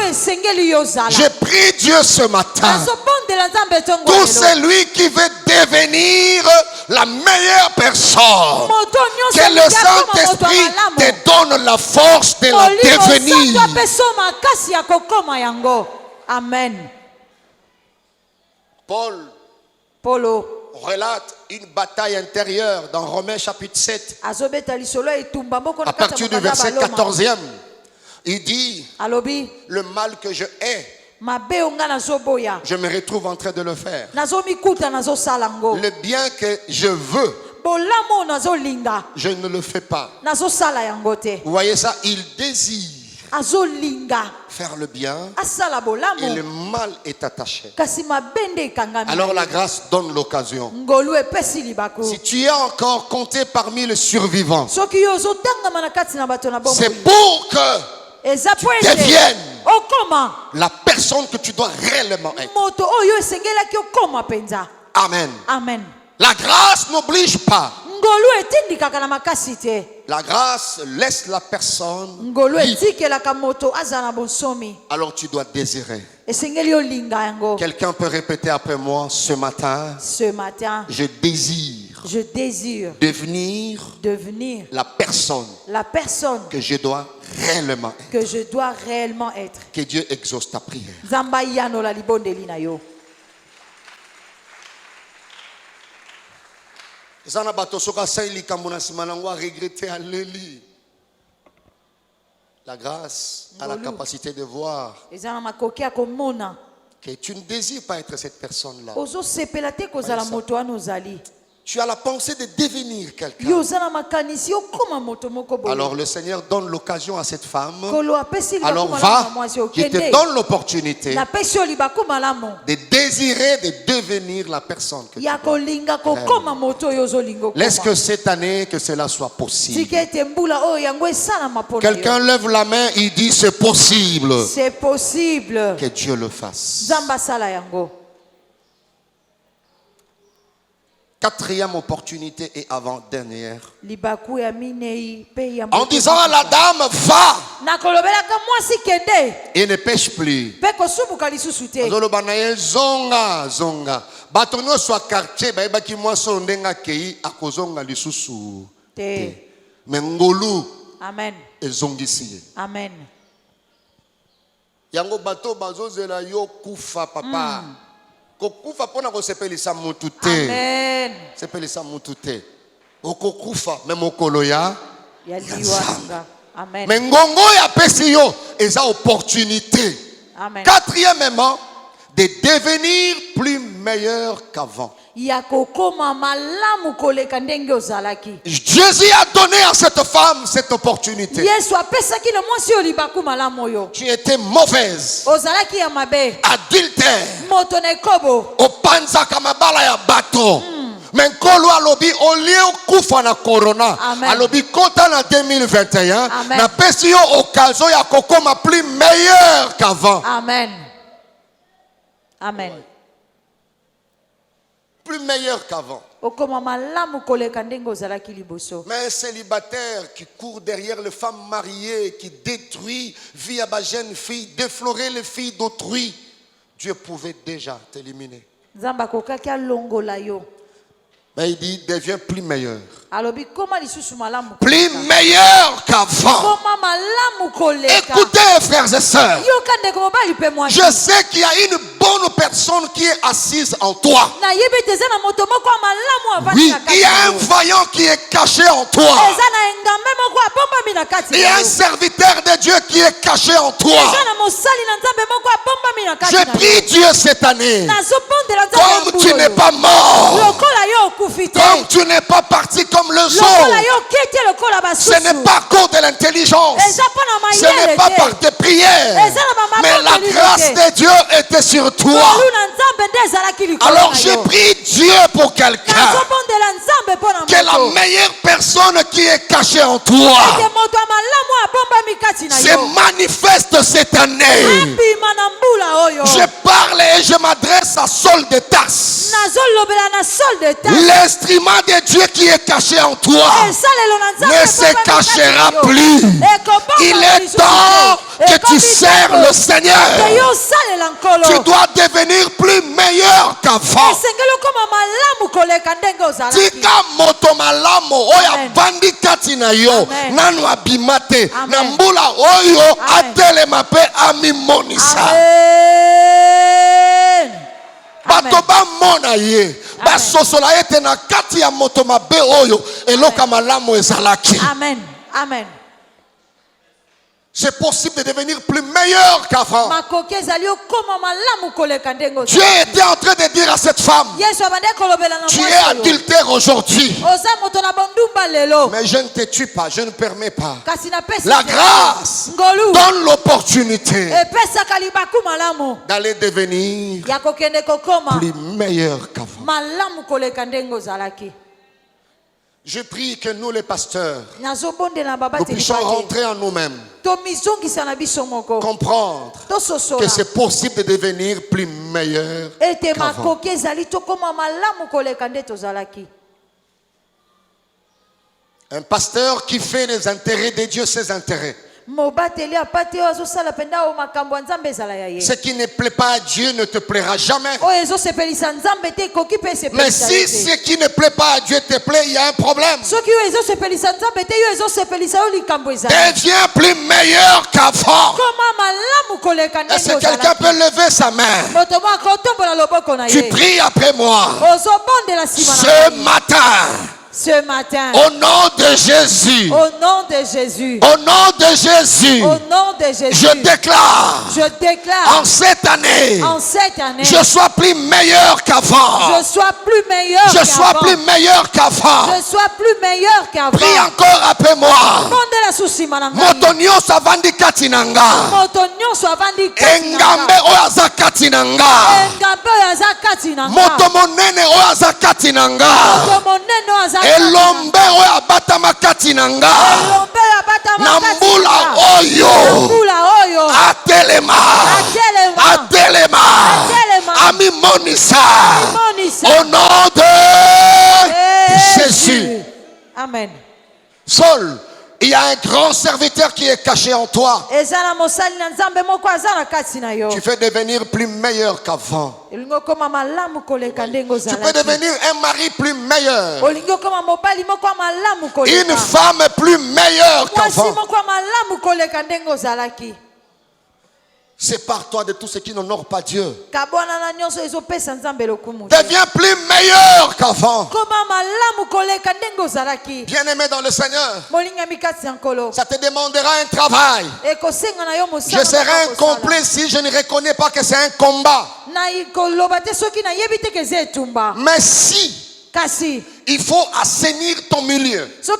Je prie Dieu ce matin, tout celui qui veut devenir la meilleure personne, que le Saint-Esprit te donne la force de la devenir. Amen. Paul relate une bataille intérieure dans Romains chapitre 7 à partir du verset 14e. Il dit, alobi, le mal que je hais, je me retrouve en train de le faire. Le bien que je veux, je ne le fais pas. Vous voyez ça? Il désire faire le bien et le mal est attaché. Alors la grâce donne l'occasion. Si tu es encore compté parmi les survivants, c'est pour que tu deviennes la personne que tu dois réellement être. Amen. Amen. La grâce n'oblige pas. La grâce laisse la personne libre. Alors tu dois désirer. Quelqu'un peut répéter après moi: ce matin, je désire devenir la personne que je dois réellement être. Que Dieu exauce ta prière. La grâce a la capacité de voir que tu ne désires pas être cette personne-là. Tu as la pensée de devenir quelqu'un. Alors le Seigneur donne l'occasion à cette femme. Alors va, je te donne l'opportunité de désirer de devenir la personne que tu dois. Laisse que cette année, que cela soit possible. Quelqu'un lève la main, il dit c'est possible. C'est possible. Que Dieu le fasse. Quatrième opportunité et avant-dernière. En disant à la dame, va et ne pêche plus. Zonga. Batonyo soit quartier, baibaki moi son denga kei akozonga lisusu. Mengolu. Amen. Ezongisi. Amen. Yango bato bazozela yo kufa papa. Kokufa pona ko sepelisa mutu te. Amen. Sepelisa mutu te. Okokufa même okolo ya. Amen. Mais ngongo ya pesi yo eza opportunité. Amen. Quatrièmement, de devenir plus meilleur qu'avant. Jésus a donné à cette femme cette opportunité. Tu étais mauvaise, adultère, opanza kamabala ya bato. Mais nkolo alobi olio kufa na corona. Alobi konta na 2021 na pesi yo occasion ya kokoma plus meilleur qu'avant. Amen. Amen. Plus meilleur qu'avant. Mais un célibataire qui court derrière les femmes mariées, qui détruit vie à ma jeune fille, déflorer les filles d'autrui, Dieu pouvait déjà t'éliminer. Mais il dit, deviens plus meilleur. Plus meilleur qu'avant. Écoutez, frères et sœurs. Je sais qu'il y a une bonne personne qui est assise en toi. Oui, il y a un vaillant qui est caché en toi. Il y a un serviteur de Dieu qui est caché en toi. Je prie Dieu cette année. Comme tu n'es pas mort, comme tu n'es pas parti comme le zoo, ce n'est pas à cause de l'intelligence, ce n'est pas par tes prières, mais la grâce de Dieu était sur toi. Alors je prie Dieu pour quelqu'un, que la meilleure personne qui est cachée en toi se manifeste cette année. Je parle et je m'adresse à Saul de Tarse. L'instrument de Dieu qui est caché en toi ne se cachera plus. Il est temps que tu sers le Seigneur. Tu dois devenir plus meilleur qu'avant. Tika moto malamo oya bandi kati na yo nanu abimate na mbula oyo atelema pe amimonisa. Bato ba mona ye ba sosola ete na kati ya moto mabe oyo eloka malamo ezalaki. Amen. Amen. c'est possible de devenir plus meilleur qu'avant. Dieu était en train de dire à cette femme, tu es adultère aujourd'hui, mais je ne te tue pas, je ne permets pas. La grâce donne l'opportunité d'aller devenir plus meilleur qu'avant. Je prie que nous les pasteurs, nous puissions rentrer en nous-mêmes, comprendre que c'est possible de devenir plus meilleur qu'avant. Un pasteur qui fait les intérêts de Dieu ses intérêts. Ce qui ne plaît pas à Dieu ne te plaira jamais. Mais si ce qui ne plaît pas à Dieu te plaît, il y a un problème. Deviens plus meilleur qu'avant. Est-ce que quelqu'un peut lever sa main? Tu pries après moi. Ce matin, au nom de Jésus, au nom de Jésus, je déclare, en cette année, je sois plus meilleur qu'avant. Je sois plus meilleur qu'avant. Prie encore après moi. Motonio savandi katinanga. Engambe oyaza katinanga. Motomonene oyaza katinanga. Elombe oya bata makati nanga na mbula oyo atelema ami monisa au nom de Jésus. Amen. Saul, il y a un grand serviteur qui est caché en toi. Tu fais devenir plus meilleur qu'avant. Tu peux devenir un mari plus meilleur. Une femme plus meilleure qu'avant. Sépare-toi de tout ce qui n'honore pas Dieu. Deviens plus meilleur qu'avant. Bien-aimé dans le Seigneur, ça te demandera un travail. Je serai incomplet si je ne reconnais pas que c'est un combat. Mais si il faut assainir ton milieu, tu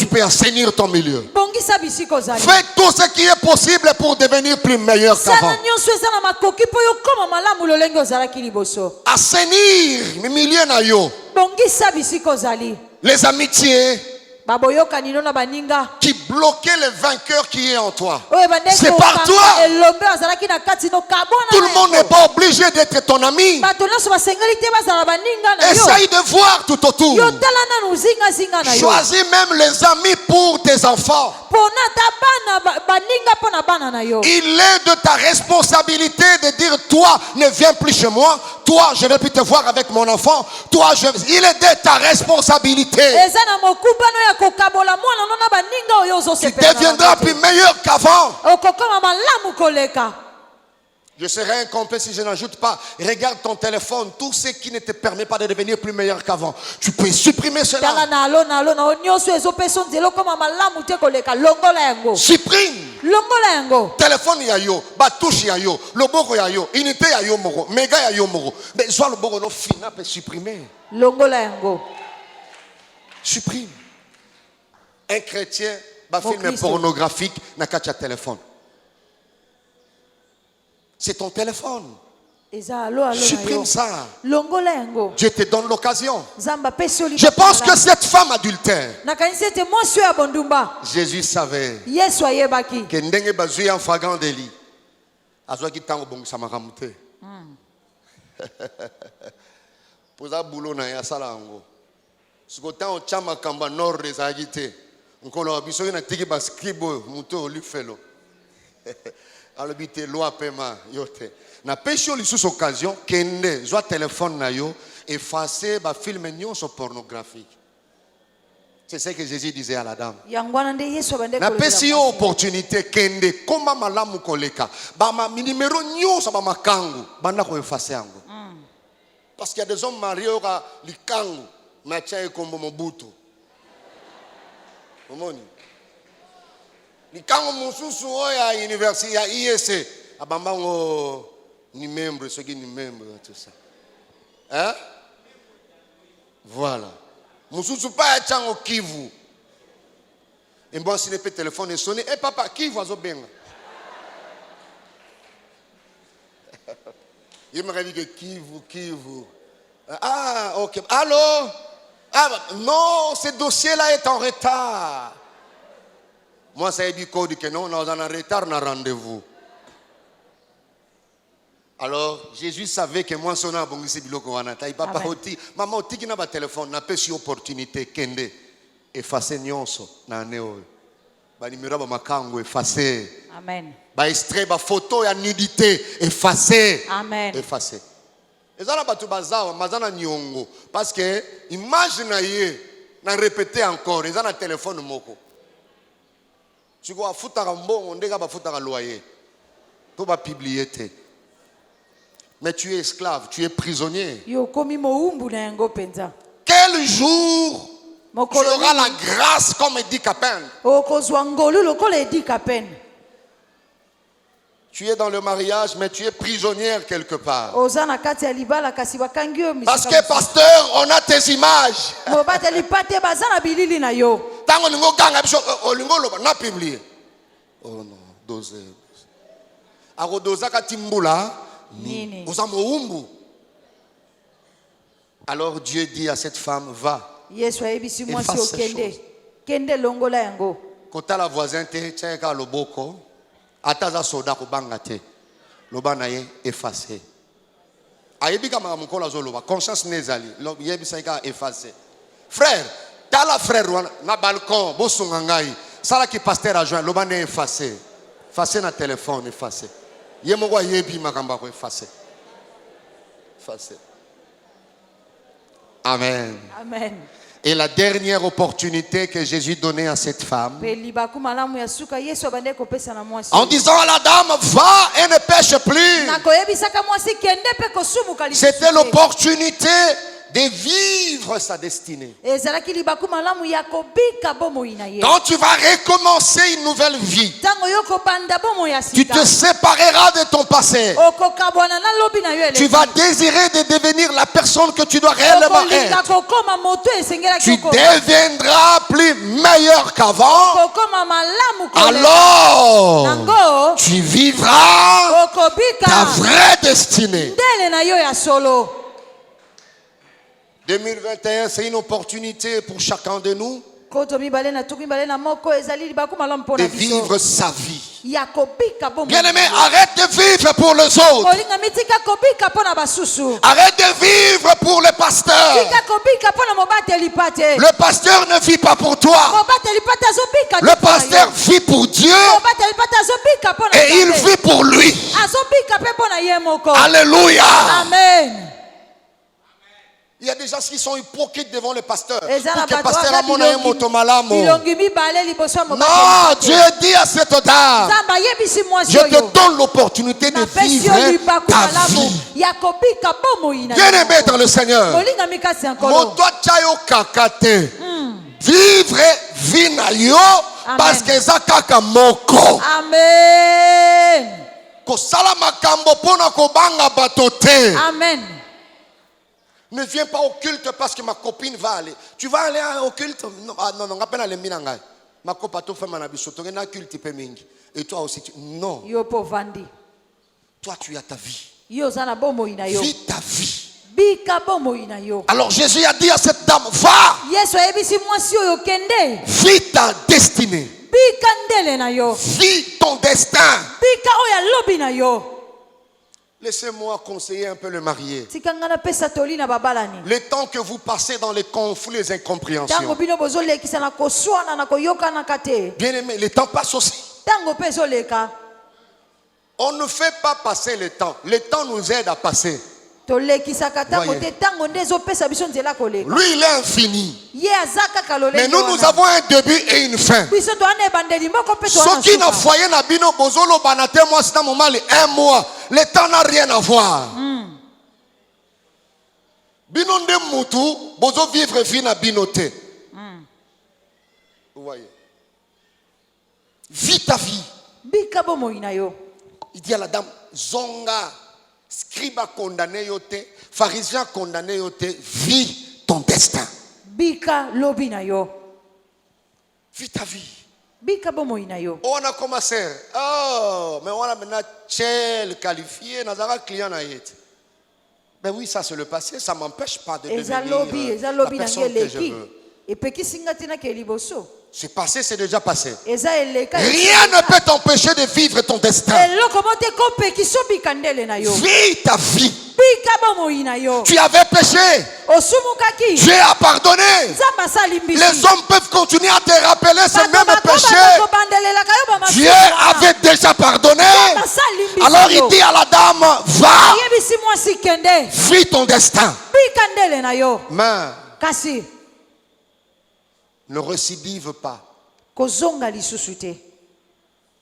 peux assainir ton milieu. Fais tout ce qui est possible pour devenir plus meilleur qu'avant. Assainir le milieu na yo. Les amitiés qui bloquaient le vainqueur qui est en toi. C'est par toi. Tout le monde n'est pas obligé d'être ton ami. Essaye de voir tout autour. Choisis même les amis pour tes enfants. Il est de ta responsabilité de dire, toi ne viens plus chez moi, toi je ne vais plus te voir avec mon enfant, toi il est de ta responsabilité. Tu deviendras plus meilleur qu'avant. Je serai incomplet si je n'ajoute pas. Regarde ton téléphone, tout ce qui ne te permet pas de devenir plus meilleur qu'avant. Tu peux supprimer cela. Supprime. Téléphone ya yo, batouche ya yo, loboko ya yo, unité ya yo moro, méga ya yo moro. Mais soit le boko no fina peut supprimer. Supprime. Un chrétien va film pornographique na kacha téléphone. C'est ton téléphone. Supprime ça. Dieu te donne l'occasion. Je pense que cette femme adultère, Jésus savait que ndenge bazui en flagrant délit. Azwa ki tango bong samakamute. Poza boulot na ya sala ngo. Sikotan o chama kamba nord des agité. Nkolo abiso na tiki baskribo muto olufelo. Alobite loi paiement yote. Na péché li sous occasion kende zo téléphone na yo effacer ba film nyonso pornographique. C'est ce que Jésus disait à la dame. Na péché opportunité kende komba malamu koleka. Ba ma numéro nyonso ba makangu banda ko effacer yango. Parce qu'il y a des hommes mariés au likangu macha ekombo mobutu. Omoni. Quand mususu oya université ya IEC abambango ni membre ceux qui ni membre tout ça. Hein? Voilà. Mususu pas ya chango Kivu. Et bon si le téléphone est sonné, eh papa Kivu azobenga. Il m'a dit que Kivu. Ah, ok. Allô? Ah, non, ce dossier-là est en retard. Moi, ça a dit que non, nous sommes en retard, on a rendez-vous. Alors, Jésus savait que moi, son bon ici, il papa oti, maman oti qui n'a pas téléphone, n'a pas si opportunité, kende, effacer nyonso, na neo, ba numéro ba makango effacer. Amen. Ba extrait ba photo ya nudité effacer. Amen. Effacer. Et ça là ba tu bazawa, mazana nyongo, parce que imagine yé, na répéter encore, ils ont un téléphone moko. Tu vois, futara mbongo, ndega ba futara loyer. Pour ba publier. Mais tu es esclave, tu es prisonnier. Quel jour tu auras la grâce comme dit Capen? Tu es dans le mariage, mais tu es prisonnière quelque part. Parce que pasteur, on a tes images. Oh non, dose. Alors Dieu dit à cette femme, va. Efface ces choses. Quand tu as la voisine, tu as le boko. Ataza soda ko bangate. Loba na ye effacé. Ayebi kama mukola zo loba conscience nezali. Yebi saika effacé. Frère, t'as la frère na balcon, bo sunga ngai. Sala ki pasteur a joint, loba ne effacé. Effacé na téléphone effacé. Yemo wa yebi makamba ko effacé. Effacé. Amen. Amen. Et la dernière opportunité que Jésus donnait à cette femme, en disant à la dame, va et ne pêche plus. C'était l'opportunité de vivre sa destinée. Quand tu vas recommencer une nouvelle vie, tu te sépareras de ton passé. Tu vas désirer de devenir la personne que tu dois réellement être. Tu deviendras plus meilleur qu'avant. Alors, tu vivras ta vraie destinée. 2021, c'est une opportunité pour chacun de nous de vivre sa vie. Bien-aimé, arrête de vivre pour les autres. Arrête de vivre pour le pasteur. Le pasteur ne vit pas pour toi. Le pasteur vit pour Dieu. Et il vit pour lui. Alléluia. Amen. Il y a des gens qui sont hypocrites devant le pasteur. Pour que le pasteur a mon aïe motomalamu. Non, Dieu dit à cette dame, je te donne l'opportunité de vivre ta vie. Bien-aimé dans le Seigneur, vivre vie na yo parce que ça kaka moko. Amen. Kosala makambo pona kobanga batote. Amen. Ne viens pas au culte parce que ma copine va aller. Tu vas aller au culte? Non, non, non, appelle à l'eminanga. Ma copine fait manabisoto, na culte pemingi. Et toi aussi, non. Toi, tu as ta vie. Vis ta vie. Alors Jésus a dit à cette dame, va. Vis ta destinée. Vis ton destin. Laissez-moi conseiller un peu le marié. Le temps que vous passez dans les conflits, les incompréhensions. Bien aimé, le temps passe aussi. On ne fait pas passer le temps. Le temps nous aide à passer. Lui, il est infini. Mais nous avons un début et une fin. Ce qui n'a foyer n'a bino bozolo banate moi c'est un mois. Le temps n'a rien à voir. Bino de mutu bozo vivre vie na binote. Vous voyez. vis ta vie. Bika bomoi na yo. Il dit à la dame, zonga, scribe condamné yote, pharisien condamné yote, vis ton destin. Bika lobi na yo. Vis ta vie. Bika bomoi na yo. On a commencé. Oh, mais on a maintenant Tchel qualifié, on a un client à yet. Ben oui, ça c'est le passé, ça ne m'empêche pas de devenir la personne que je veux. C'est passé, c'est déjà passé. Rien ne peut t'empêcher de vivre ton destin. Vis ta vie. Tu avais péché. Dieu a pardonné. Les hommes peuvent continuer à te rappeler ce même péché. Dieu avait déjà pardonné. Alors il dit à la dame, va. Vis ton destin. Mais ne récidive pas.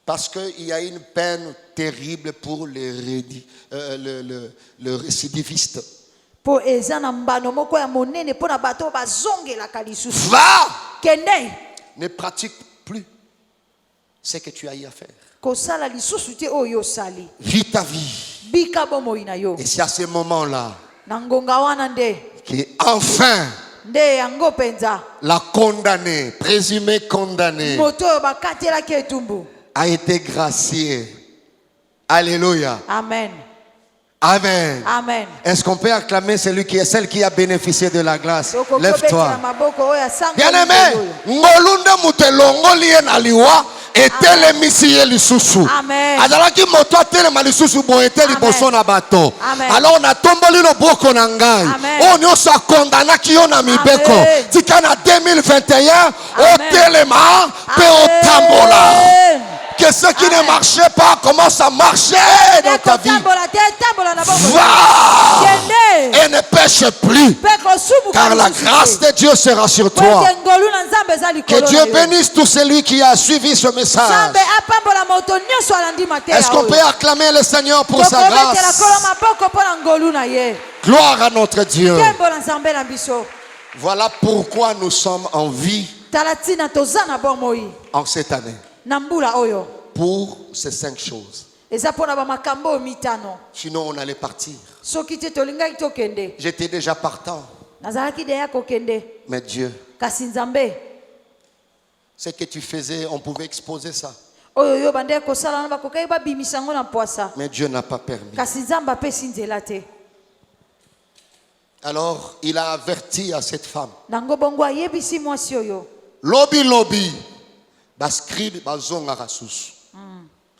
Parce qu'il y a une peine terrible pour le récidiviste. Va! Ne pratique plus ce que tu as eu à faire. Vis ta vie. Et c'est à ce moment-là qu'enfin la condamnée, présumée condamnée, a été graciée. Alléluia. Amen. Amen. Amen. Est-ce qu'on peut acclamer celle qui a bénéficié de la grâce? Lève-toi. Bien-aimé, ngolunde mutelongoli na liwa etele misiye lisusu. Azalaki moto atele malisusu bo eteli boso na bato. Alors na tomboli loboko na ngai. O nyoso akondana ki yo na mibeko. Tika na 2021 otelema pe otambola. Que ce qui ne marchait pas commence à marcher dans ta vie. Va et ne pêche plus. Car la grâce de Dieu sera sur toi. Que Dieu bénisse tout celui qui a suivi ce message. Est-ce qu'on peut acclamer le Seigneur pour sa grâce? Gloire à notre Dieu. Voilà pourquoi nous sommes en vie en cette année. Pour ces 5 choses. Sinon on allait partir. J'étais déjà partant. Mais Dieu, ce que tu faisais, on pouvait exposer ça. Mais Dieu n'a pas permis. Alors il a averti à cette femme. Lobby lobby. Bascribe bazonga rasusu.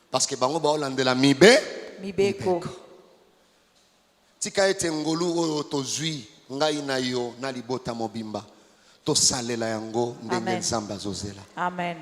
Parce que bango ba olandela mibeko. Tika ete ngolu oyo tozwi ngai na yo na libota mobimba. To salela yango ndenge nzamba zozela. Amen.